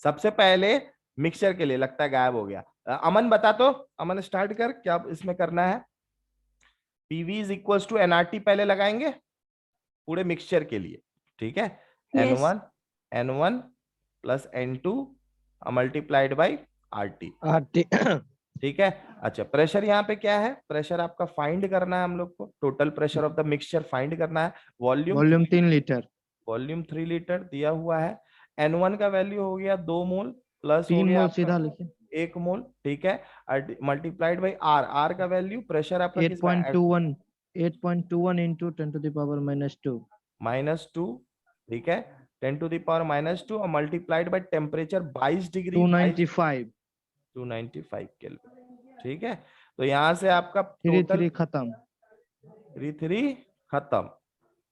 सबसे पहले मिक्सचर के लिए लगता है गायब हो गया, अमन बता, तो अमन स्टार्ट कर, क्या इसमें करना है, PV is equal to nRT पहले लगाएंगे पूरे मिक्सचर के लिए, ठीक है, N1 plus N2 multiplied by RT, ठीक है। अच्छा प्रेशर यहाँ पे क्या है, प्रेशर आपका फाइंड करना है हम लोग को, total pressure of the mixture find करना है, वॉल्यूम 3 लीटर, वॉल्यूम 3 लीटर दिया हुआ है, N1 का वैल्यू हो गया 2 मोल प्लस 3 मोल सीधा लिखिए 1 मोल, ठीक है, मल्टीप्लाइड बाई R का वैल्यू, प्रेशर आपका 8.21 into 10 to the power -2, ठीक है, 10 to the power -2 और multiplied by temperature 22 degree 295 kelvin, ठीक है, तो यहाँ से आपका 3 खत्म,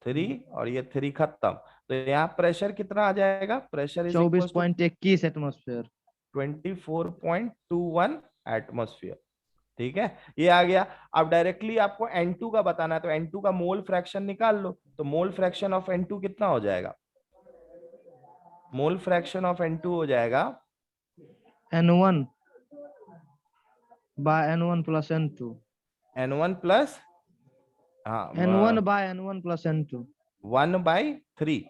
3 और ये 3 खत्म, तो यहाँ प्रेशर कितना आ जाएगा, प्रेशर 24.21 एटमॉस्फेयर, 24.21 एटमॉस्फेयर, ठीक है, ये आ गया। अब डायरेक्टली आपको N2 का बताना है, तो N2 का मोल फ्रैक्शन निकाल लो, तो मोल फ्रैक्शन ऑफ N2 कितना हो जाएगा, मोल फ्रैक्शन ऑफ N2 हो जाएगा N1 by N1 plus N2, N1 plus N1 by N1 plus N2, 1/3,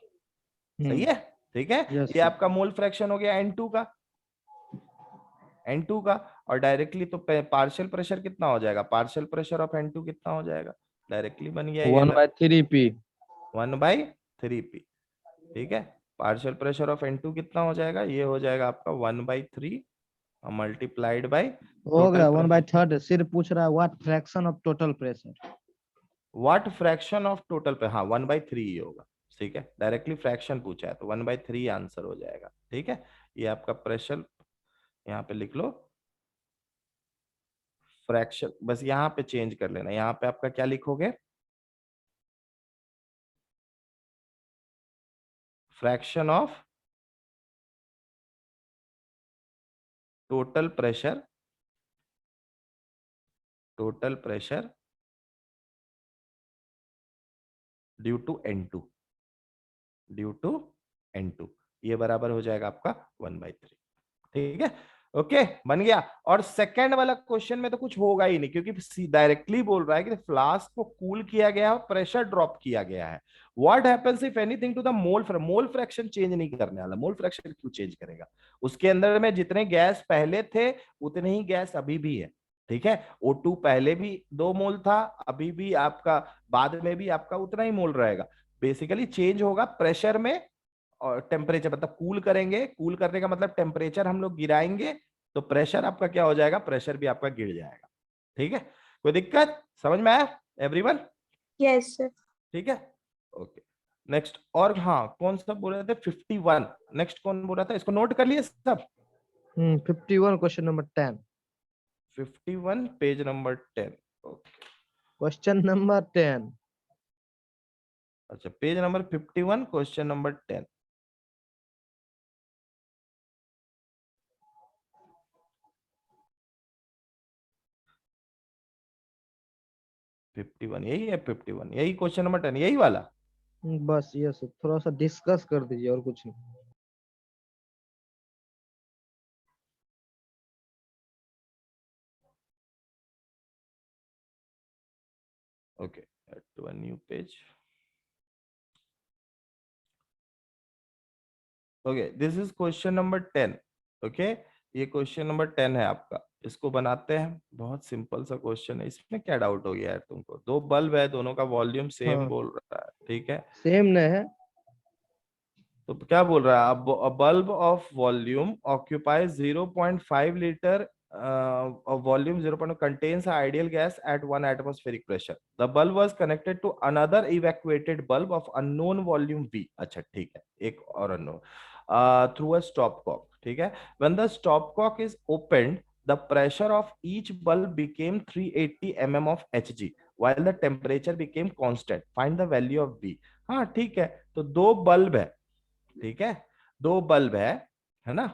सही है, ठीक है, ये आपका मोल फ्रैक्शन हो गया N2 का, और डायरेक्टली तो पार्शियल प्रेशर कितना हो जाएगा, पार्शियल प्रेशर ऑफ N2 कितना हो जाएगा, डायरेक्टली बन गया 1/3P, 1/3P, ठीक है, पार्शियल प्रेशर ऑफ N2 कितना हो जाएगा, ये हो जाएगा आपका 1/3 मल्टीप्लाइड बाय, हो गया 1/3, सिर्फ पूछ रहा है what fraction of total pressure, what fraction of total पे, हाँ 1/3 ही होगा, ठीक है, डायरेक्टली फ्रैक्शन पूछा है तो 1/3 आंसर हो जाएगा, ठीक है, ये आपका प्रेशर यहाँ पे लिख लो, फ्रैक्शन बस यहाँ पे चेंज कर लेना, यहाँ पे आपका क्या लिखोगे, fraction of total pressure due to N2, ये बराबर हो जाएगा आपका 1/3, ठीक है, ओके बन गया। और सेकंड वाला क्वेश्चन में तो कुछ होगा ही नहीं, क्योंकि डायरेक्टली बोल रहा है कि फ्लास्क को कूल किया गया है, प्रेशर ड्रॉप किया गया है, what happens if anything to the mole fraction change नहीं करने वाला, मोल फ्रैक्शन क्यों चेंज करेगा, उसके अंदर में जितने गैस पहले थे उतने ही गैस अभी भी है, ठीक है, O2 पहले भी 2 मोल था, अभी भी आपका, बाद में भी आपका उतना ही मोल रहेगा। बेसिकली चेंज होगा प्रेशर में और टेम्परेचर, मतलब कूल करेंगे, कूल करने का मतलब टेम्परेचर हम लोग गिराएंगे तो प्रेशर आपका क्या हो जाएगा, प्रेशर भी आपका गिर जाएगा। ठीक है, कोई दिक्कत, समझ में आया एवरीवन? Yes sir. ठीक है, ओके नेक्स्ट। और हाँ, कौन सा बोल रहे थे, 51, नेक्स्ट कौन बोल रहा था, इसको नोट कर लिए सब? 51 question number 10। 51 page number 10। Question number 10। अच्छा, पेज नंबर 51 क्वेश्चन नंबर 10। यही है 51, यही क्वेश्चन नंबर 10, यही वाला। बस ये सब थोड़ा सा डिस्कस कर दीजिए और कुछ नहीं। Okay, to a new page. Okay, this is question number 10। Okay, ये क्वेश्चन नंबर 10 है आपका, इसको बनाते हैं। बहुत सिंपल सा क्वेश्चन है, इसमें क्या डाउट हो गया है तुमको? दो बल्ब है, दोनों का वॉल्यूम सेम हाँ। बोल रहा है, ठीक है, सेम नहीं है। तो क्या बोल रहा है, a bulb of volume occupies 0.5 liter of volume 0. Contains an ideal gas at 1 atmospheric pressure. The bulb was connected to another evacuated bulb of unknown volume V. अच्छा ठीक है, एक और unknown through a stopcock. ठीक है, when the stopcock is opened, the pressure of each bulb became 380 mm of Hg, while the temperature became constant. Find the value of V. हाँ ठीक है, तो दो बल्ब है, ठीक है, दो बल्ब है ना।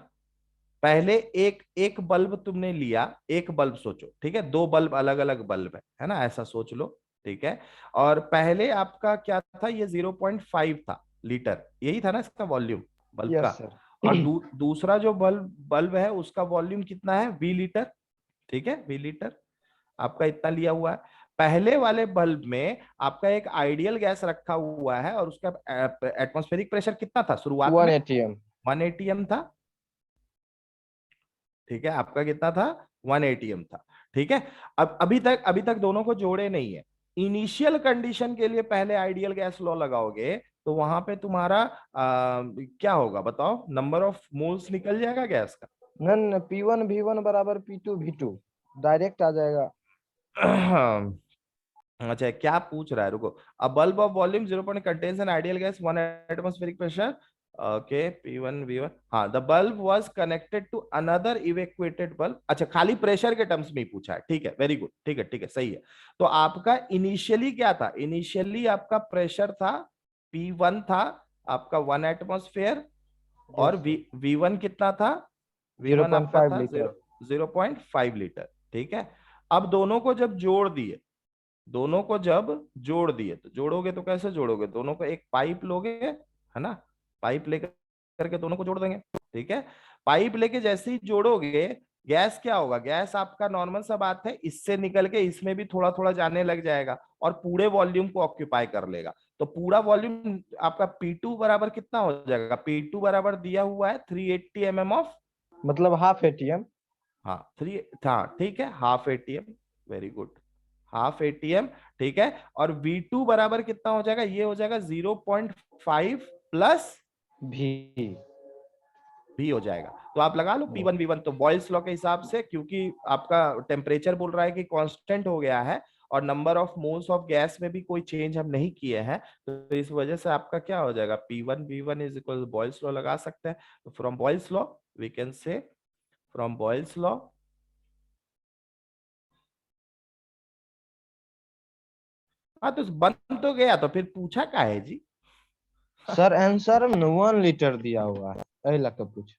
पहले एक एक बल्ब तुमने लिया, एक बल्ब सोचो, ठीक है, दो बल्ब अलग अलग बल्ब है ना, ऐसा सोच लो, ठीक है। और पहले आपका क्या था, ये 0.5 था लीटर, यही था ना इसका वॉल्यूम बल्ब का। Yes sir. और दूसरा जो बल्ब बल्ब है उसका वॉल्यूम कितना है, V लीटर, ठीक है, V लीटर आपका इतना लिया हुआ है। पहले वाले बल्ब में आपका एक आइडियल गैस रखा हुआ है और उसका एटमॉस्फेरिक प्रेशर कितना था शुरुआत में, 1 atm। 1 atm था, ठीक है, आपका कितना था, 1 atm था, ठीक है। अब अभी तक दोनों को जोड़े नहीं है। इनिशियल कंडीशन के लिए पहले आइडियल गैस लॉ लगाओगे तो वहां पे तुम्हारा क्या होगा बताओ, नंबर ऑफ मोल्स निकल जाएगा गैस का। नन P1 V1 बराबर P2 V2 डायरेक्ट आ जाएगा। अच्छा, क्या पूछ रहा है, रुको। A bulb of volume 0 contains an ideal gas 1 atmospheric pressure, okay, P1 V1। हाँ, the bulb was connected to another evacuated bulb. अच्छा, खाली प्रेशर के टर्म्स में ही पूछा है, ठीक है, वेरी गुड, ठीक है, सही है। तो आपका इनिशियली क्या था, इनिशियली आपका प्रेशर था P1 था आपका 1 एटमॉस्फेयर, और V1 कितना था, V1 आपका 0.5 था लीटर। 0.5 लीटर, ठीक है। अब दोनों को जब जोड़ दिए, दोनों को जब जोड़ दिए, तो जोड़ोगे तो कैसे जोड़ोगे, दोनों को एक पाइप लोगे, है ना, पाइप लेकर करके दोनों को जोड़ देंगे, ठीक है। पाइप लेके जैसे ही जोड़ोगे, गैस क्या होगा, गैस आपका नॉर्मल सा बात है, इससे निकल के इसमें भी थोड़ा थोड़ा जाने लग जाएगा और पूरे वॉल्यूम को ऑक्यूपाई कर लेगा। तो पूरा वॉल्यूम आपका P2 बराबर कितना हो जाएगा, P2 बराबर दिया हुआ है 380 mm ऑफ, मतलब हाफ ATM। हाँ 3, हाँ ठीक है, half ATM, very good, half ATM, ठीक है। और V2 बराबर कितना हो जाएगा, ये हो जाएगा 0.5 प्लस भी भी हो जाएगा। तो आप लगा लो P1 V1, तो बॉयल्स लॉ के हिसाब से, क्योंकि आपका टेम्परेचर बोल रहा है कि कांस्टेंट हो गया है और number of moles of gas में भी कोई चेंज हम नहीं किए हैं, तो इस वजह से आपका क्या हो जाएगा, P1 V1 is equal Boyle's law लगा सकते हैं। तो from Boyle's law we can say, from Boyle's law, हाँ तो बन तो गया, तो फिर पूछा क्या है जी। सर आंसर में 1 लीटर दिया हुआ है, यही लगा पूछ।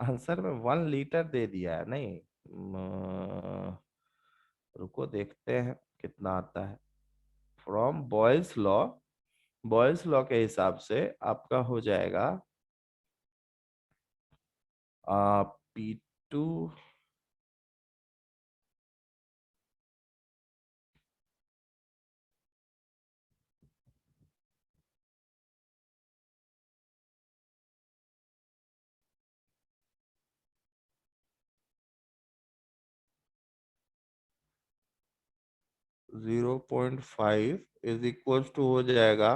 आंसर में 1 लीटर दे दिया है, नहीं रुको देखते हैं कितना आता है। From Boyle's law, Boyle's law के हिसाब से आपका हो जाएगा P2, 0.5 इज इक्वल टू हो जाएगा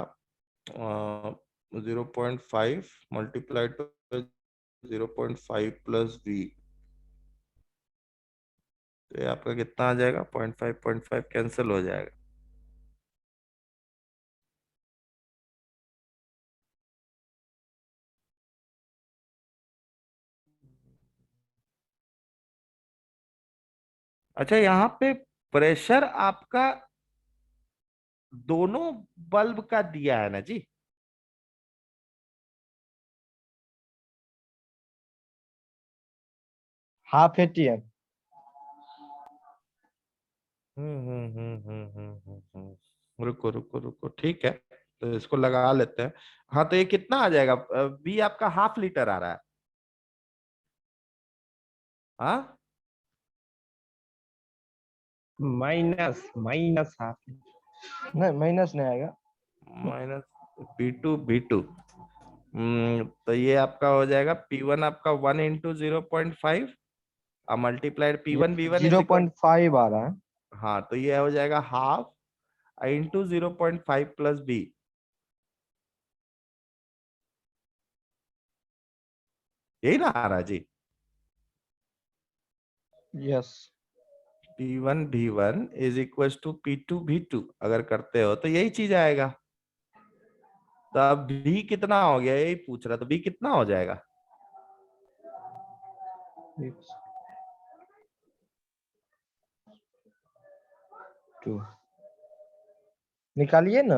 0.5 मल्टीप्लाइड 0.5 प्लस v। तो ये आपका कितना आ जाएगा? 0.5 कैंसिल हो जाएगा। अच्छा, यहाँ पे प्रेशर आपका दोनों बल्ब का दिया है ना जी? Half ATM. रुको रुको रुको, ठीक है, तो इसको लगा लेते हैं। हाँ, तो ये कितना आ जाएगा? बी आपका ½ लीटर आ रहा है। हाँ, माइनस हाफ। नहीं माइनस नहीं आएगा। माइनस B2 तो ये आपका हो जाएगा P1 आपका 1 इंटू 0.5 और multiplied P1 B1 is equal. 0.5 आ रहा है। हाँ, तो ये हो जाएगा हाफ इंटू 0.5 प्लस बी। यही ना आ रहा जी? Yes. P1 B1 is equal to P2 B2 अगर करते हो तो यही चीज आएगा। तो अब B कितना हो गया यही पूछ रहा, तो B कितना हो जाएगा? निकालिए ना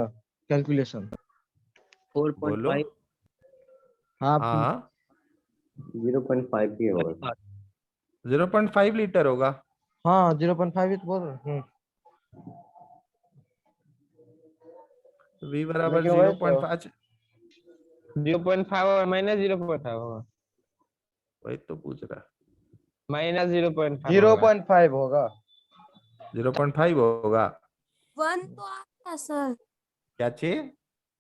कैलकुलेशन। 4.5 हाँ हाँ, 0.5 भी होगा। 0.5 लीटर होगा। हाँ 0.5 ही तो बोल रहे हैं। V बराबर लेकिन वही 0.5। 0.5 और माइनस 0.5 होगा। वही तो पूछ रहा। माइनस 0.5 0.5 होगा। 0.5 होगा। 1 तो आ गया सर। क्या चाहिए?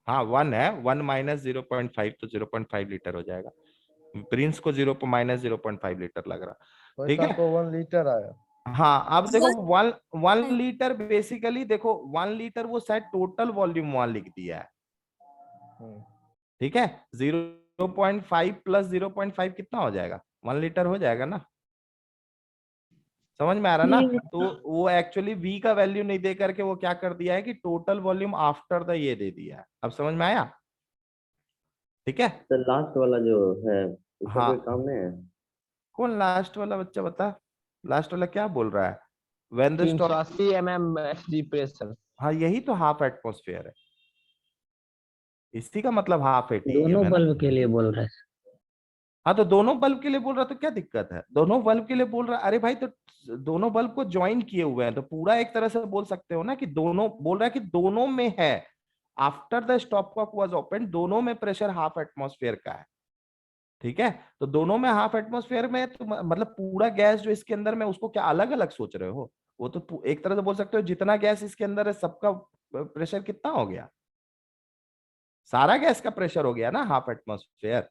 हाँ 1 है, 1 माइनस 0.5 तो 0.5 लीटर हो जाएगा। प्रिंस को माइनस 0.5 लीटर लग रहा। वही ठीक तो है, आपको 1 लीटर आया। हाँ अब देखो One- 1 लीटर बेसिकली देखो 1 लीटर वो शायद टोटल वॉल्यूम वहां लिख दिया है। ठीक है, 0.5 प्लस 0.5 कितना हो जाएगा? 1 लीटर हो जाएगा ना? समझ में आ रहा ना? तो वो एक्चुअली V का वैल्यू नहीं दे करके वो क्या कर दिया है कि टोटल वॉल्यूम आफ्टर द ये दे दिया है। अब समझ में आया? ठीक है, तो लास्ट वाला जो है उसका हाँ। कोई काम नहीं है। कौन लास्ट वाला बच्चा बता? लास्ट वाला क्या बोल रहा है? When the stop. 380 mm HD pressure. हाँ, यही तो हाफ एटमॉस्फेयर है। इसी का मतलब हाफ एटीएम दोनों है ना? बल्ब के लिए बोल रहे हैं। हाँ, तो दोनों बल्ब के लिए बोल रहा तो क्या दिक्कत है? दोनों बल्ब के लिए बोल रहा, अरे भाई तो दोनों बल्ब को ज्वाइन किए हुए हैं तो पूरा एक तरह से बोल सकते हो ना कि दोनों, बोल रहा है कि दोनों में है। After the stopcock was open दोनों में प्रेशर ½ एटमॉस्फेयर का है। ठीक है, तो दोनों में ½ एटमॉस्फेयर में तो मतलब पूरा गैस जो इसके अंदर में उसको क्या अलग अलग सोच रहे हो? वो तो एक तरह से बोल सकते हो जितना गैस इसके अंदर है सबका प्रेशर कितना हो गया? सारा गैस का प्रेशर हो गया ना ½ एटमॉस्फेयर।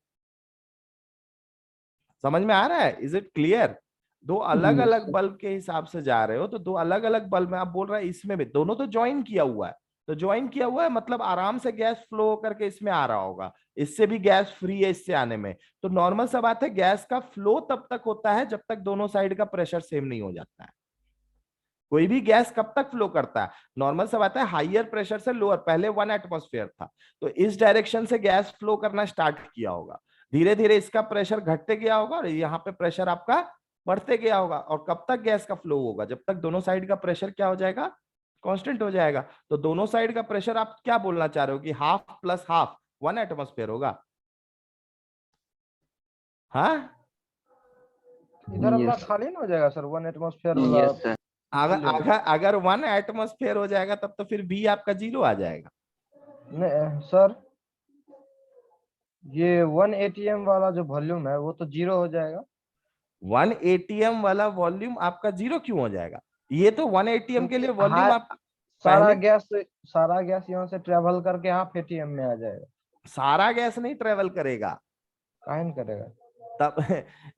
समझ में आ रहा है? Is it clear? दो अलग अलग बल्ब के हिसाब से जा रहे हो तो दो अलग अलग बल्ब में आप बोल रहा है इसमें भी दोनों तो ज्वाइन किया हुआ है। तो ज्वाइन किया हुआ है मतलब आराम से गैस फ्लो करके इसमें आ रहा होगा। इससे भी गैस फ्री है इससे आने में। तो नॉर्मल सा बात है, गैस का फ्लो तब तक होता है जब तक दोनों साइड का प्रेशर सेम नहीं हो जाता है। कोई भी गैस कब तक फ्लो करता है? नॉर्मल सा बात है, हाइयर प्रेशर से लोअर। पहले 1 एटमॉस्फेयर था तो इस डायरेक्शन से गैस फ्लो करना स्टार्ट किया होगा। धीरे धीरे इसका प्रेशर घटते गया होगा और यहाँ पे प्रेशर आपका बढ़ते गया होगा। और कब तक गैस का फ्लो होगा? जब तक दोनों साइड का प्रेशर क्या हो जाएगा? कांस्टेंट हो जाएगा। तो दोनों साइड का प्रेशर आप क्या बोलना चाह रहे हो कि हाफ प्लस हाफ 1 एटमॉस्फेयर होगा? हाँ, इधर अपना खाली ना हो जाएगा सर 1 एटमॉस्फेयर वाला। Yes sir. अगर 1 एटमॉस्फेयर हो जाएगा तब तो फिर बी आपका 0 आ जाएगा। नहीं सर, ये 1 एटीएम वाला जो वॉल्यूम है वो तो 0 हो जाएगा। 1 एटीएम वाला वॉल्यूम आपका 0 क्यों हो जाएगा? ये तो 1 एटीएम के लिए वॉल्यूम आप सारा पहले गैस यहाँ से ट्रेवल करके हाफ एटीएम में आ जाएगा। सारा गैस नहीं ट्रेवल करेगा। काहे नहीं करेगा? तब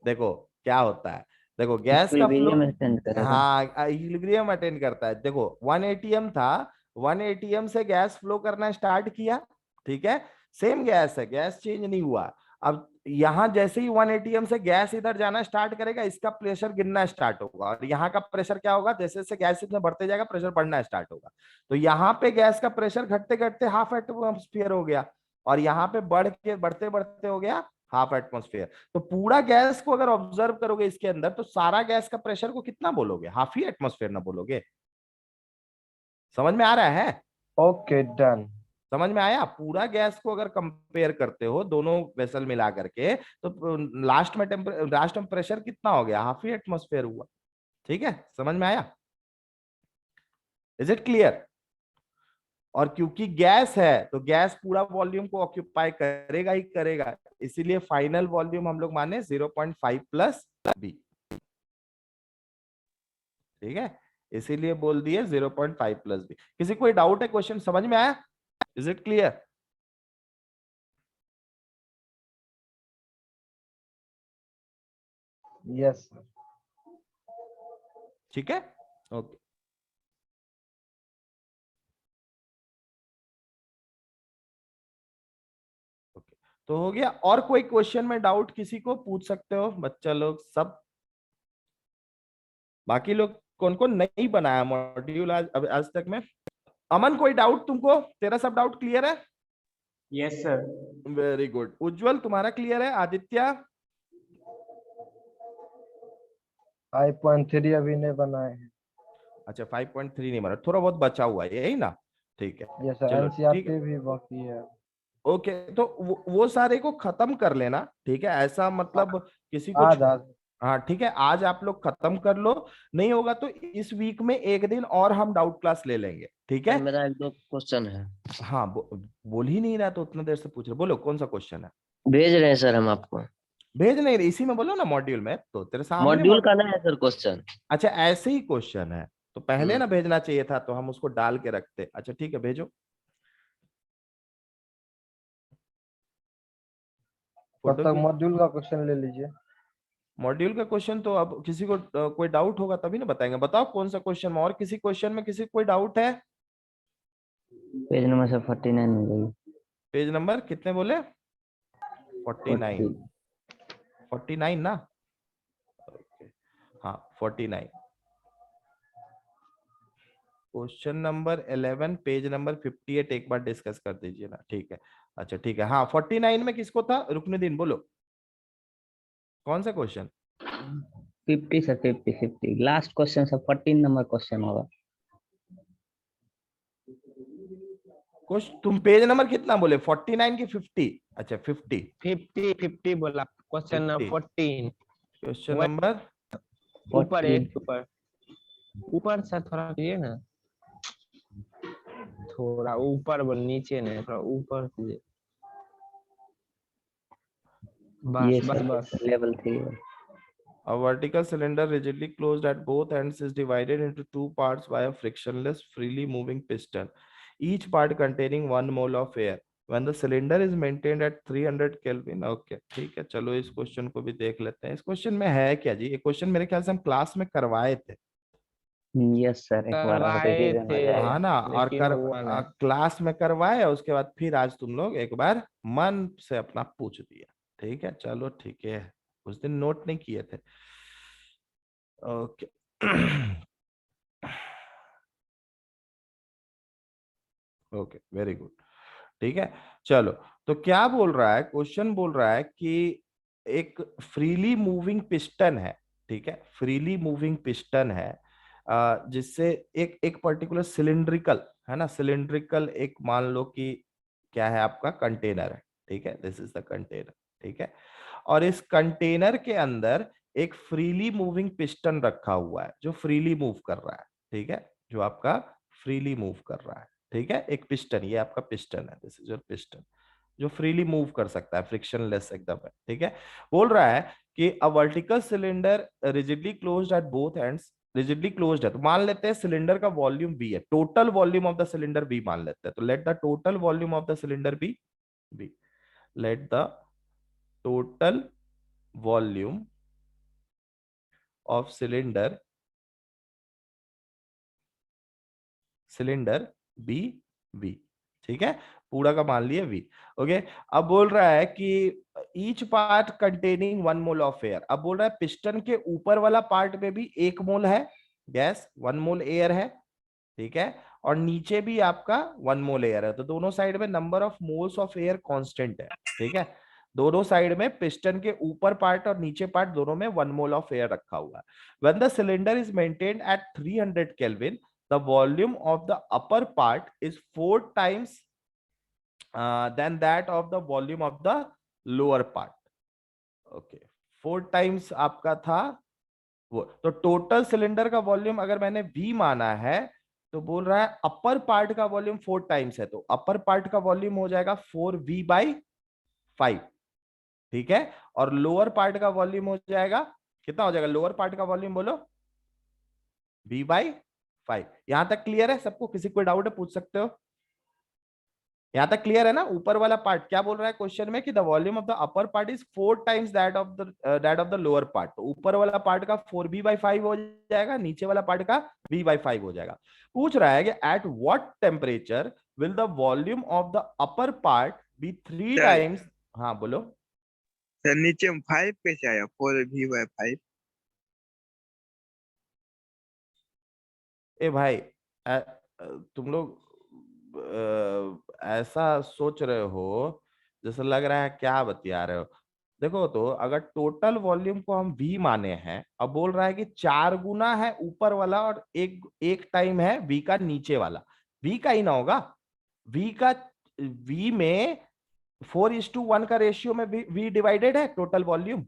देखो क्या होता है, देखो गैस का फ्लो, इक्विलिब्रियम अटेंड करेगा। हाँ इक्विलिब्रियम अटेंड करता है। देखो 1 एटीएम था, 1 एटीएम से गैस फ्लो करना स्टार्ट किया, ठीक है, सेम गैस है, गैस चेंज नहीं हुआ। अब यहां जैसे ही 1 एटीएम से गैस इधर जाना स्टार्ट करेगा, इसका प्रेशर गिरना स्टार्ट होगा, और यहाँ का प्रेशर क्या होगा, जैसे जैसे गैस इसमें बढ़ते जाएगा प्रेशर बढ़ना स्टार्ट होगा। तो यहाँ पे गैस का प्रेशर घटते घटते हाफ एटमॉस्फेयर हो गया, और यहाँ पे बढ़ के बढ़ते बढ़ते हो गया हाफ एटमॉस्फेयर। तो पूरा गैस को अगर ऑब्जर्व करोगे इसके अंदर, तो सारा गैस का प्रेशर को कितना बोलोगे, हाफ ही एटमॉस्फेयर ना बोलोगे। समझ में आ रहा है? Okay done. समझ में आया? पूरा गैस को अगर कंपेयर करते हो दोनों वेसल मिला करके, तो लास्ट में प्रेशर कितना हो गया, हाफ ही एटमॉस्फेयर हुआ। ठीक है, समझ में आया? Is it clear? और क्योंकि गैस है तो गैस पूरा वॉल्यूम को ऑक्यूपाई करेगा ही करेगा, इसीलिए फाइनल वॉल्यूम हम लोग माने 0.5 प्लस बी। ठीक है, इसीलिए बोल दिए 0.5 प्लस बी। किसी कोई डाउट है, क्वेश्चन समझ में आया? Is it clear? यस। ठीक है, ओके। तो हो गया। और कोई क्वेश्चन में डाउट किसी को पूछ सकते हो बच्चा लोग सब? बाकी लोग कौन कौन नहीं बनाया मॉड्यूल आज तक में? अमन कोई डाउट तुमको? तेरा सब डाउट क्लियर है? Yes sir. Very good. Ujjwal तुम्हारा क्लियर है? आदित्य? 5.3 अभी नहीं बनाए हैं। अच्छा 5.3 नहीं बना, थोड़ा बहुत बचा हुआ है, यही ना? ठीक है, यस सर, चलो ठीक है। एनसीईआरटी भी बाकी है। ओके, तो वो सारे को खत्म कर लेना, ठीक है? ऐसा मतलब किसी को आज आज हाँ ठीक है, आज आप लोग खत्म कर लो। नहीं होगा तो इस वीक में एक दिन और हम डाउट क्लास ले लेंगे, ठीक है? मेरा एक दो क्वेश्चन है। हाँ बोल ही नहीं रहा तो उतना देर से पूछ रहे। बोलो कौन सा क्वेश्चन है? भेज रहे हैं सर हम आपको। भेज नहीं रहे, इसी में बोलो ना मॉड्यूल में, तो तेरे सामने मॉड्यूल का ना है सर क्वेश्चन। अच्छा ऐसे ही क्वेश्चन है, तो पहले ना भेजना चाहिए था, तो हम उसको डाल के रखते। अच्छा ठीक है, भेजो। तब तक मॉड्यूल का क्वेश्चन ले लीजिए। मॉड्यूल का क्वेश्चन तो अब किसी को कोई डाउट होगा तभी ना बताएंगे। बताओ कौन सा क्वेश्चन में, और किसी क्वेश्चन में किसी कोई डाउट है? पेज नंबर सर 49 मिलेगी। पेज नंबर कितने बोले? 49। 49 ना? ओके हाँ 49। क्वेश्चन नंबर 11 पेज नंबर 58 एक बार डिस्कस कर दीजिए ना, ठीक है? अच्छा ठीक है, हाँ 49 में किसको था? रुकनुद्दीन बोलो कौन सा question? 50 sir, 50 last question sir, 14 number question होगा। तुम पेज नंबर कितना बोले, 49 की 50? अच्छा 50 बोला। Question number 14। क्वेश्चन नंबर ऊपर ऊपर सर थोड़ा ये ना, थोड़ा ऊपर बोल, नीचे नहीं, थोड़ा ऊपर से। बस level 3। A vertical cylinder rigidly closed at both ends is divided into two parts by a frictionless, freely moving piston, each part containing 1 mole of air. When the cylinder is maintained at 300 Kelvin, okay, ठीक है, चलो इस क्वेश्चन को भी देख लेते हैं। इस क्वेश्चन में है क्या जी? ये क्वेश्चन मेरे ख्याल से हम क्लास में करवाए थे। यस सर, एक बार और रिवीजन हो जाएगा। हाँ ना, और क्लास में करवाए, उसके बाद फिर आज तुम लोग एक बार मन से अपना पूछ दिया। ठीक है, चलो ठीक है, उस दिन नोट नहीं किए थे। ओके ओके वेरी गुड, ठीक है। चलो, तो क्या बोल रहा है क्वेश्चन? बोल रहा है कि एक फ्रीली मूविंग पिस्टन है, ठीक है, फ्रीली मूविंग पिस्टन है, जिससे एक पर्टिकुलर सिलिंड्रिकल है ना, सिलिंड्रिकल एक मान लो कि क्या है आपका कंटेनर है, ठीक है, दिस इज द कंटेनर, ठीक है। और इस कंटेनर के अंदर एक फ्रीली मूविंग पिस्टन रखा हुआ है जो फ्रीली मूव कर रहा है, ठीक है, जो आपका फ्रीली मूव कर रहा है, ठीक है। एक पिस्टन, ये आपका पिस्टन है, दिस इज योर पिस्टन, जो फ्रीली मूव कर सकता है, फ्रिक्शनलेस एकदम है, ठीक है। बोल रहा है कि a vertical cylinder rigidly closed at both ends, rigidly closed है, तो मान लेते हैं सिलेंडर का वॉल्यूम V है, total volume of the cylinder V मान लेते हैं, तो let the total volume of the cylinder be V, let the total volume of cylinder be V, ठीक है, पूरा का मान लिए वी। ओके, अब बोल रहा है कि each part containing 1 mole of air. अब बोल रहा है पिस्टन के ऊपर वाला पार्ट में भी 1 मोल है गैस, 1 मोल एयर है, ठीक है, और नीचे भी आपका 1 मोल एयर है। तो दोनों साइड में number of moles of air constant है, ठीक है, दोनों साइड में पिस्टन के ऊपर पार्ट और नीचे पार्ट दोनों में 1 मोल ऑफ एयर रखा हुआ है। When the cylinder is maintained eight 300 kelvin, the volume of the upper part is 4 times than that of the volume of the lower part. Okay, 4 times आपका था वो। तो टोटल सिलेंडर का वॉल्यूम अगर मैंने V माना है तो बोल रहा है अपर पार्ट का वॉल्यूम 4 टाइम्स है, तो अपर पार्ट का वॉल्यूम हो जाएगा 4V/5, ठीक है, और लोअर पार्ट का वॉल्यूम हो जाएगा, कितना हो जाएगा लोअर पार्ट का वॉल्यूम बोलो, V/5। यहां तक क्लियर है सबको? किसी कोई डाउट है पूछ सकते हो? यहां तक क्लियर है ना? ऊपर वाला पार्ट क्या बोल रहा है क्वेश्चन में कि the volume of the upper part is 4 times that of the lower part. तो ऊपर वाला पार्ट का 4V/5 हो जाएगा, नीचे वाला पार्ट का V/5 हो जाएगा। पूछ रहा है कि at what temperature will the volume of the upper part be 3 times. हाँ बोलो सर, नीचे 5 कैसे आया? 4V/5। ए भाई तुम लोग ऐसा सोच रहे हो जैसे लग रहा है क्या बतिया रहे हो। देखो तो अगर टोटल वॉल्यूम को हम V माने हैं, अब बोल रहा है कि 4 गुना है ऊपर वाला और एक टाइम है V का नीचे वाला। V का ही ना होगा, V में 4:1 का रेशियो में V डिवाइडेड है टोटल वॉल्यूम।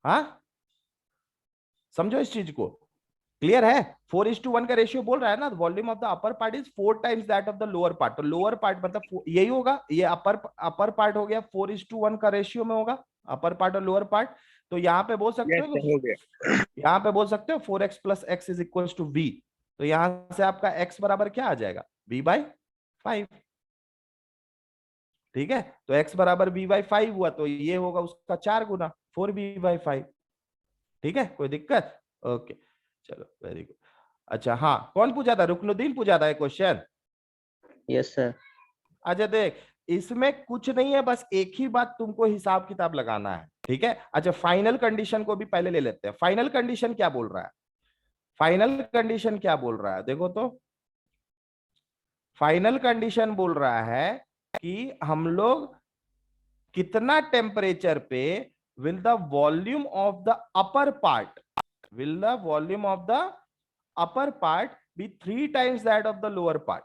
हाँ समझो इस चीज को, क्लियर है? 4:1 का रेशियो बोल रहा है ना, volume of the upper part is 4 times that of the lower part. तो लोअर पार्ट मतलब यही होगा, ये अपर पार्ट हो गया, 4:1 का रेशियो में होगा अपर पार्ट और लोअर पार्ट। तो यहाँ पे बोल सकते हो, यहाँ पे बोल सकते हो 4x + x is equal to v। तो यहां से आपका x बराबर क्या आ जाएगा? V/5, ठीक है। तो x बराबर V/5 हुआ तो ये होगा उसका 4 गुना 4V/5, ठीक है, कोई दिक्कत? ओके चलो वेरी गुड। अच्छा हाँ, कौन पूछा था? रुकनुद्दीन पूछा था क्वेश्चन। Yes sir. अच्छा देख, इसमें कुछ नहीं है, बस एक ही बात तुमको हिसाब किताब लगाना है, ठीक है। अच्छा फाइनल कंडीशन को भी पहले ले लेते हैं। फाइनल कंडीशन क्या बोल रहा है? फाइनल कंडीशन क्या बोल रहा है देखो तो। फाइनल कंडीशन बोल रहा है कि हम लोग कितना टेम्परेचर पे will the volume of the upper part be 3 times that of the lower part,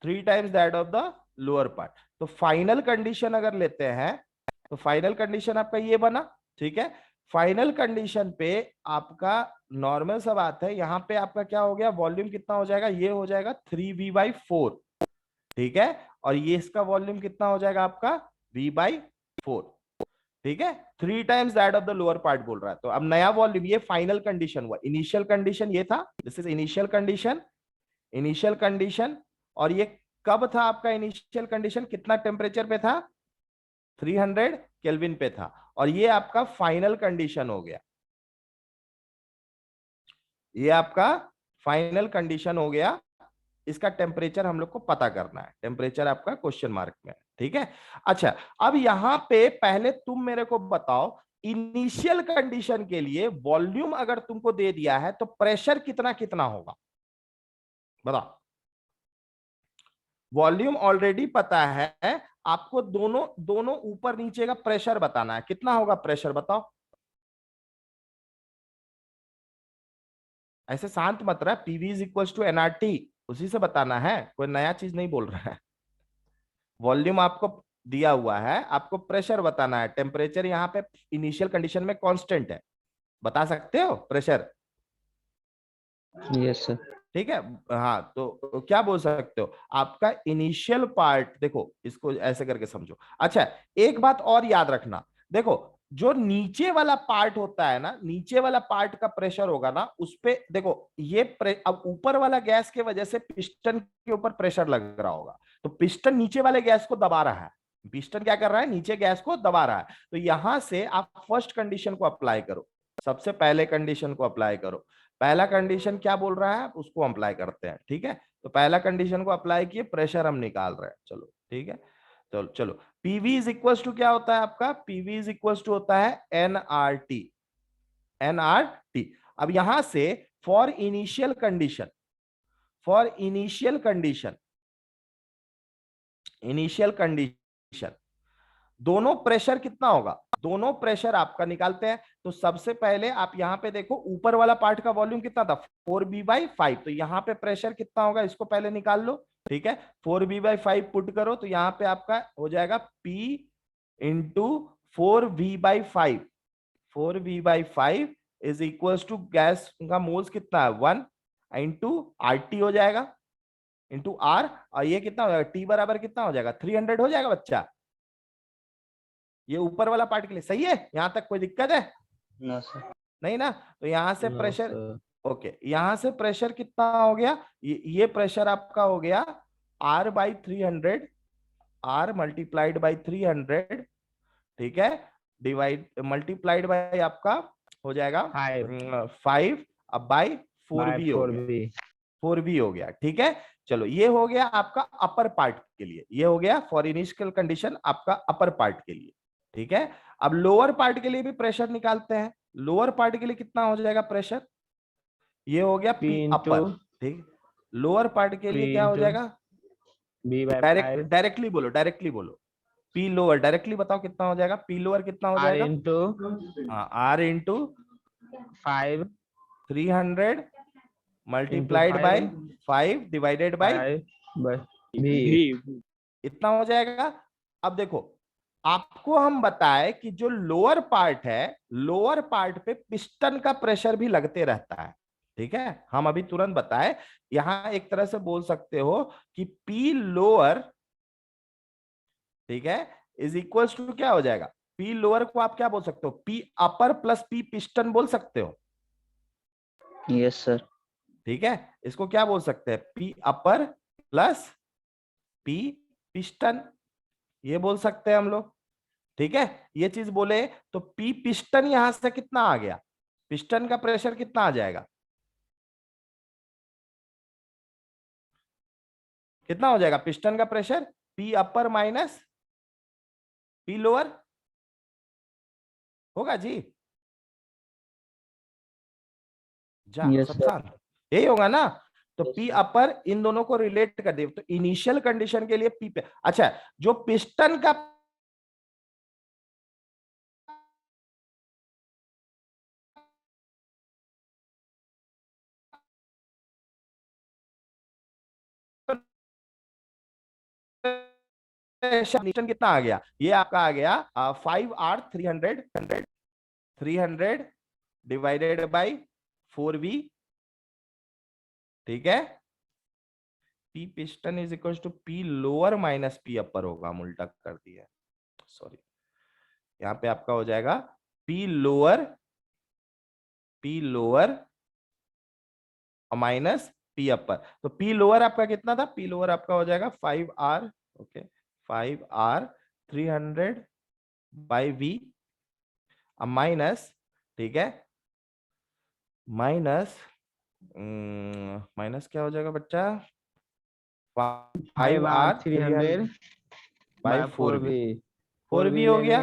3 times that of the lower part। तो फाइनल कंडीशन अगर लेते हैं तो फाइनल कंडीशन आपका ये बना, ठीक है। फाइनल कंडीशन पे आपका नॉर्मल सा बात है, यहाँ पे आपका क्या हो गया, वॉल्यूम कितना हो जाएगा, ये हो जाएगा 3V/4, ठीक है, और ये इसका वॉल्यूम कितना हो जाएगा आपका V/4, ठीक है, 3 times that of the lower part बोल रहा है। तो अब नया वॉल्यूम, ये फाइनल कंडीशन हुआ। इनिशियल कंडीशन ये था, दिस इज इनिशियल कंडीशन, और ये कब था आपका इनिशियल कंडीशन, कितना टेम्परेचर पे था, 300 केल्विन पे था, और ये आपका फाइनल कंडीशन हो गया, ये आपका फाइनल कंडीशन हो गया। इसका टेम्परेचर हम लोग को पता करना है, टेम्परेचर आपका क्वेश्चन मार्क में, ठीक है। अच्छा अब यहां पे पहले तुम मेरे को बताओ, इनिशियल कंडीशन के लिए वॉल्यूम अगर तुमको दे दिया है तो प्रेशर कितना कितना होगा, बताओ। वॉल्यूम ऑलरेडी पता है आपको, दोनों ऊपर नीचे का प्रेशर बताना है, कितना होगा प्रेशर बताओ। ऐसे शांत मत रहा, PV = nRT, उसी से बताना है, कोई नया चीज नहीं बोल रहा है। वॉल्यूम आपको दिया हुआ है, आपको प्रेशर बताना है। टेम्परेचर यहाँ पे इनिशियल कंडीशन में कांस्टेंट है, बता सकते हो प्रेशर? Yes sir. ठीक है, हाँ तो क्या बोल सकते हो, आपका इनिशियल पार्ट, देखो इसको ऐसे करके समझो। अच्छा एक बात और याद रखना, देखो जो नीचे वाला पार्ट होता है ना, नीचे वाला पार्ट का प्रेशर होगा ना, उस पे देखो ये अब ऊपर वाला गैस के वजह से पिस्टन के ऊपर प्रेशर लग रहा होगा, तो पिस्टन नीचे वाले गैस को दबा रहा है, पिस्टन क्या कर रहा है, नीचे गैस को दबा रहा है। तो यहां से आप फर्स्ट कंडीशन को अप्लाई करो, सबसे पहले कंडीशन को अप्लाई करो। पहला कंडीशन क्या बोल रहा है उसको अप्लाई करते हैं, ठीक है। तो पहला कंडीशन को अप्लाई किए, प्रेशर हम निकाल रहे हैं, चलो ठीक है। चलो चलो, पीवी इज इक्वल टू क्या होता है आपका, पीवी इज इक्वल टू होता है एनआरटी, एनआरटी। अब यहां से for initial condition, for initial condition, initial condition दोनों प्रेशर कितना होगा, दोनों प्रेशर आपका निकालते हैं। तो सबसे पहले आप यहां पे देखो ऊपर वाला पार्ट का वॉल्यूम कितना था 4b/5, तो यहां पे प्रेशर कितना होगा इसको पहले निकाल लो, ठीक है। 4b/5 पुट करो तो यहां पे आपका हो जाएगा P into 4v/5, 4v/5 is equal to gas का मोल्स कितना है 1 इंटू RT हो जाएगा इंटू R, और ये कितना हो जाएगा T बराबर कितना हो जाएगा 300 हो जाएगा बच्चा। ये ऊपर वाला पार्ट के लिए सही है, यहां तक कोई दिक्कत है नो सर। नहीं ना। तो यहां से No, प्रेशर, sir. ओके, यहां से प्रेशर कितना हो गया, ये प्रेशर आपका हो गया R/300, R मल्टीप्लाइड बाई 300, ठीक है, डिवाइड मल्टीप्लाइड बाई आपका हो जाएगा 5 अब बाई 4b हो गया, 4b हो गया, ठीक है। चलो ये हो गया आपका अपर पार्ट के लिए, ये हो गया फॉर इनिशियल कंडीशन आपका अपर पार्ट के लिए, ठीक है। अब लोअर पार्ट के लिए भी प्रेशर निकालते हैं। लोअर पार्ट के लिए कितना हो जाएगा प्रेशर, ये हो गया P अपर, ठीक। लोअर पार्ट के लिए क्या हो जाएगा, डायरेक्टली बोलो, डायरेक्टली बोलो, P लोअर डायरेक्टली बताओ कितना हो जाएगा, P लोअर कितना हो जाएगा, R into 5 300 multiplied by 5 divided by V, इतना हो जाएगा। अब देखो आपको हम बताए कि जो लोअर पार्ट है, लोअर पार्ट पे पिस्टन का प्रेशर भी लगते रहता है, ठीक है। हम अभी तुरंत बताए, यहां एक तरह से बोल सकते हो कि P लोअर, ठीक है, इज इक्वल टू क्या हो जाएगा, P लोअर को आप क्या बोल सकते हो, P अपर प्लस P पिस्टन बोल सकते हो, यस सर। ठीक है। इसको क्या बोल सकते हैं, P अपर प्लस P पिस्टन, ये बोल सकते हैं हम लोग, ठीक है। ये चीज बोले तो P पिस्टन यहां से कितना आ गया, पिस्टन का प्रेशर कितना आ जाएगा, कितना हो जाएगा पिस्टन का प्रेशर, P अपर माइनस P लोअर होगा जी, Yes, सब sir. शांत, यही होगा ना। तो P अपर इन दोनों को रिलेट कर दे, तो इनिशियल कंडीशन के लिए P पे, अच्छा जो पिस्टन का कंडीशन कितना आ गया, ये आपका आ गया 5R 300 डिवाइडेड बाई 4V, ठीक है। P piston is equal to P lower minus P upper होगा, हम उल्टा कर दिया, सॉरी। यहाँ पे आपका हो जाएगा P लोअर माइनस P अपर। तो P लोअर आपका कितना था, P लोअर आपका हो जाएगा 5R, okay, 5R 300 by V minus, ठीक है, माइनस माइनस क्या हो जाएगा बच्चा, 5R 300 बाई 4V, 4V हो गया,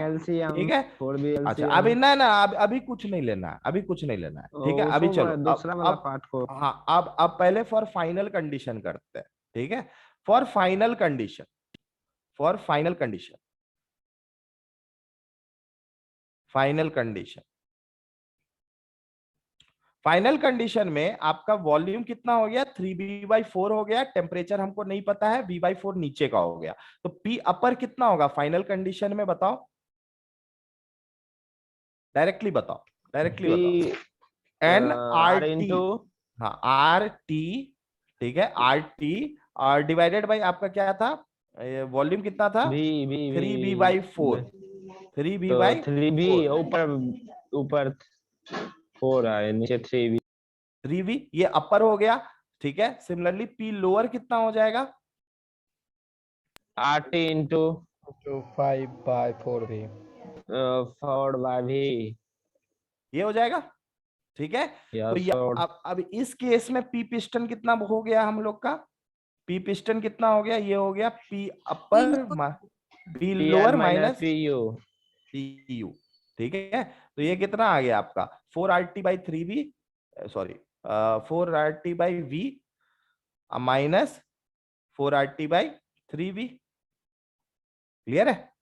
ठीक है। अच्छा अभी ना ना अभी कुछ नहीं लेना है, अभी कुछ नहीं लेना है, ठीक है। अभी चलो दूसरा वाला पार्ट को, हाँ अब पहले फॉर फाइनल कंडीशन करते हैं, ठीक है। For final condition, for final condition, final condition, final condition में आपका वॉल्यूम कितना हो गया 3b/4 हो गया, टेम्परेचर हमको नहीं पता है, v/4 नीचे का हो गया, तो P अपर कितना होगा फाइनल कंडीशन में, बताओ डायरेक्टली बताओ, डायरेक्टली बताओ। NRT, हाँ RT, ठीक है, RT और डिवाइडेड बाई आपका क्या था, वॉल्यूम कितना था 3b/4, 3b/3 ऊपर 4 आए, नीचे 3V, 3V ये अपर हो गया, ठीक है। सिमिलरली P लोअर कितना हो जाएगा, RT इंटू 5/4V, 4/V, ये हो जाएगा, ठीक है। तो Yes, sir. अब इस केस में पी पिस्टन कितना हो गया हम लोग का, पी पिस्टन कितना हो गया, ये हो गया P upper B lower minus PU. P U, ठीक है। तो ये कितना आ गया आपका 4RT/3V, sorry 4RT/V minus 4RT/3V। Clear है,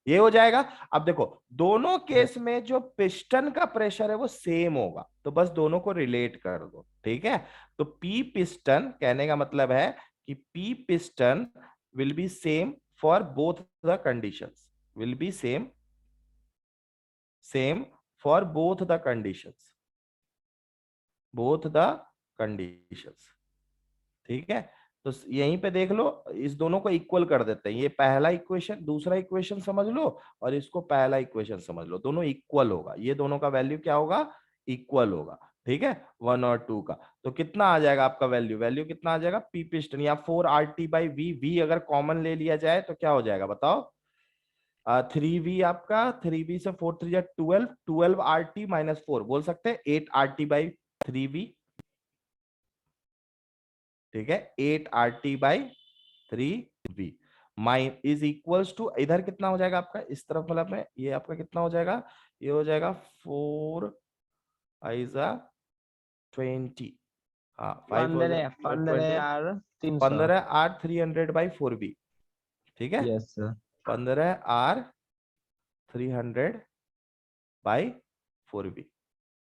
ये हो जाएगा। अब देखो दोनों केस में जो पिस्टन का प्रेशर है वो सेम होगा, तो बस दोनों को रिलेट कर दो, ठीक है। तो पी पिस्टन कहने का मतलब है कि P piston will be same for both the conditions, will be same for both the conditions, ठीक है। तो यहीं पे देख लो, इस दोनों को इक्वल कर देते हैं, ये पहला इक्वेशन दूसरा इक्वेशन समझ लो और इसको पहला इक्वेशन समझ लो, दोनों इक्वल होगा, ये दोनों का वैल्यू क्या होगा, इक्वल होगा, ठीक है 1 और 2 का। तो कितना आ जाएगा आपका वैल्यू कितना आ जाएगा, पी पिस्टन या 4RT/V, V अगर कॉमन ले लिया जाए तो क्या हो जाएगा बताओ, 3V आपका, 3V से 4 3 12, 12RT माइनस 4 बोल सकते हैं 8RT/3V, ठीक है 8RT/3V mine is equals to, इधर कितना हो जाएगा आपका, इस तरफ मतलब में ये आपका कितना हो जाएगा, ये हो जाएगा 4 5 20, हाँ 5 15 15R 300/4V, ठीक है। Yes, sir. 15R 300/4V,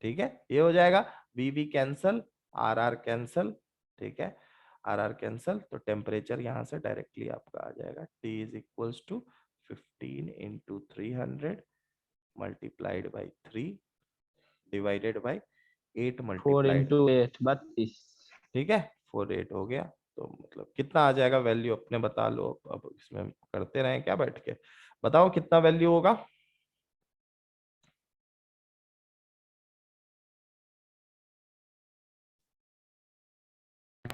ठीक है। ये हो जाएगा VV कैंसल, RR कैंसल, ठीक है RR कैंसल, तो टेम्परेचर यहाँ से डायरेक्टली आपका आ जाएगा T is equals to 15 into 300 multiplied by 3 divided by 8 4 multiplied, into 8 32. ठीक है 48 हो गया। तो मतलब कितना आ जाएगा वैल्यू अपने बता लो, अब इसमें करते रहे क्या बैठ के, बताओ कितना वैल्यू होगा,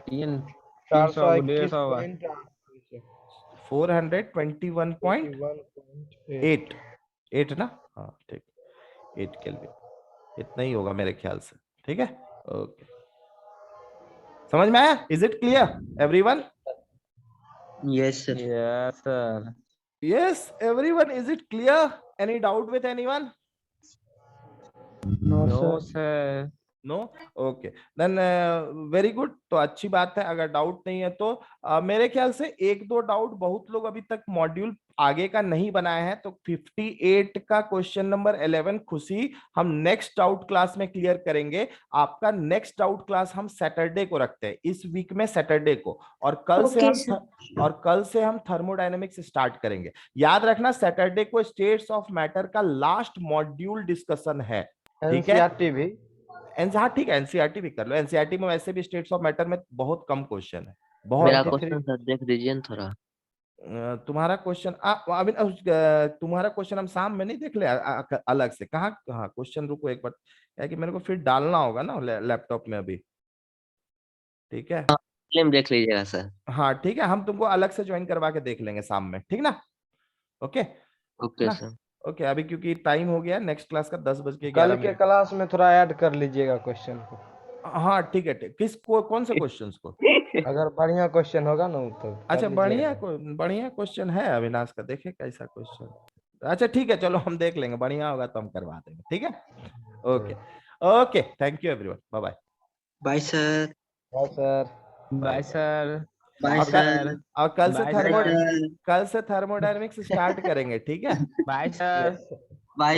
तीन 421 होगा। 421.8 ना, हाँ ठीक 8 केल्विन, इतना ही होगा मेरे ख्याल से, ठीक है। ओके समझ में आया, is it clear everyone, Yes, sir. Yes, sir. Yes everyone, is it clear, any doubt with anyone, No, No, sir. sir. No, okay then very good. तो अच्छी बात है, अगर डाउट नहीं है तो मेरे ख्याल से एक दो डाउट बहुत लोग अभी तक मॉड्यूल आगे का नहीं बनाए हैं, तो 58 का क्वेश्चन नंबर 11 खुशी हम नेक्स्ट डाउट क्लास में क्लियर करेंगे। आपका नेक्स्ट डाउट क्लास हम सैटरडे को रखते हैं, इस वीक में सैटरडे को, और कल से हम थर्मोडायनेमिक्स स्टार्ट करेंगे। याद रखना सैटरडे को स्टेट्स ऑफ मैटर का लास्ट मॉड्यूल डिस्कशन है, ठीक है। NCERT भी, हाँ ठीक है एनसीईआरटी भी कर लो, एनसीईआरटी में वैसे भी स्टेट्स ऑफ मैटर में बहुत कम क्वेश्चन है, मेरा बहुत। क्वेश्चन सर देख दीजिए ना थोड़ा। तुम्हारा क्वेश्चन अभी तुम्हारा क्वेश्चन हम शाम में नहीं देख ले अलग से, कहाँ कहाँ क्वेश्चन, रुको एक बार, क्या कि मेरे को फिर डालना होगा ना लैपटॉप में अभी, ठीक है फिल्म देख लीजिएगा सर। हाँ ठीक है, हम तुमको अलग से ज्वाइन करवा के देख लेंगे शाम में, ठीक ना, ओके ओके सर। ओके। अभी क्योंकि टाइम हो गया नेक्स्ट क्लास का 10:11 कल के क्लास में थोड़ा ऐड कर लीजिएगा क्वेश्चन को। हाँ ठीक है, कौन से क्वेश्चंस को, अगर बढ़िया क्वेश्चन होगा ना तो अच्छा बढ़िया क्वेश्चन है अविनाश का, देखे कैसा क्वेश्चन, अच्छा ठीक है चलो हम देख लेंगे, बढ़िया होगा तो हम करवा देंगे, ठीक है okay okay, thank you everyone, bye bye. Bye sir. Bye sir. Bye, sir. Bye sir. और कल Bye, sir. से थर्मोडायनेमिक्स स्टार्ट करेंगे, ठीक है Bye, sir.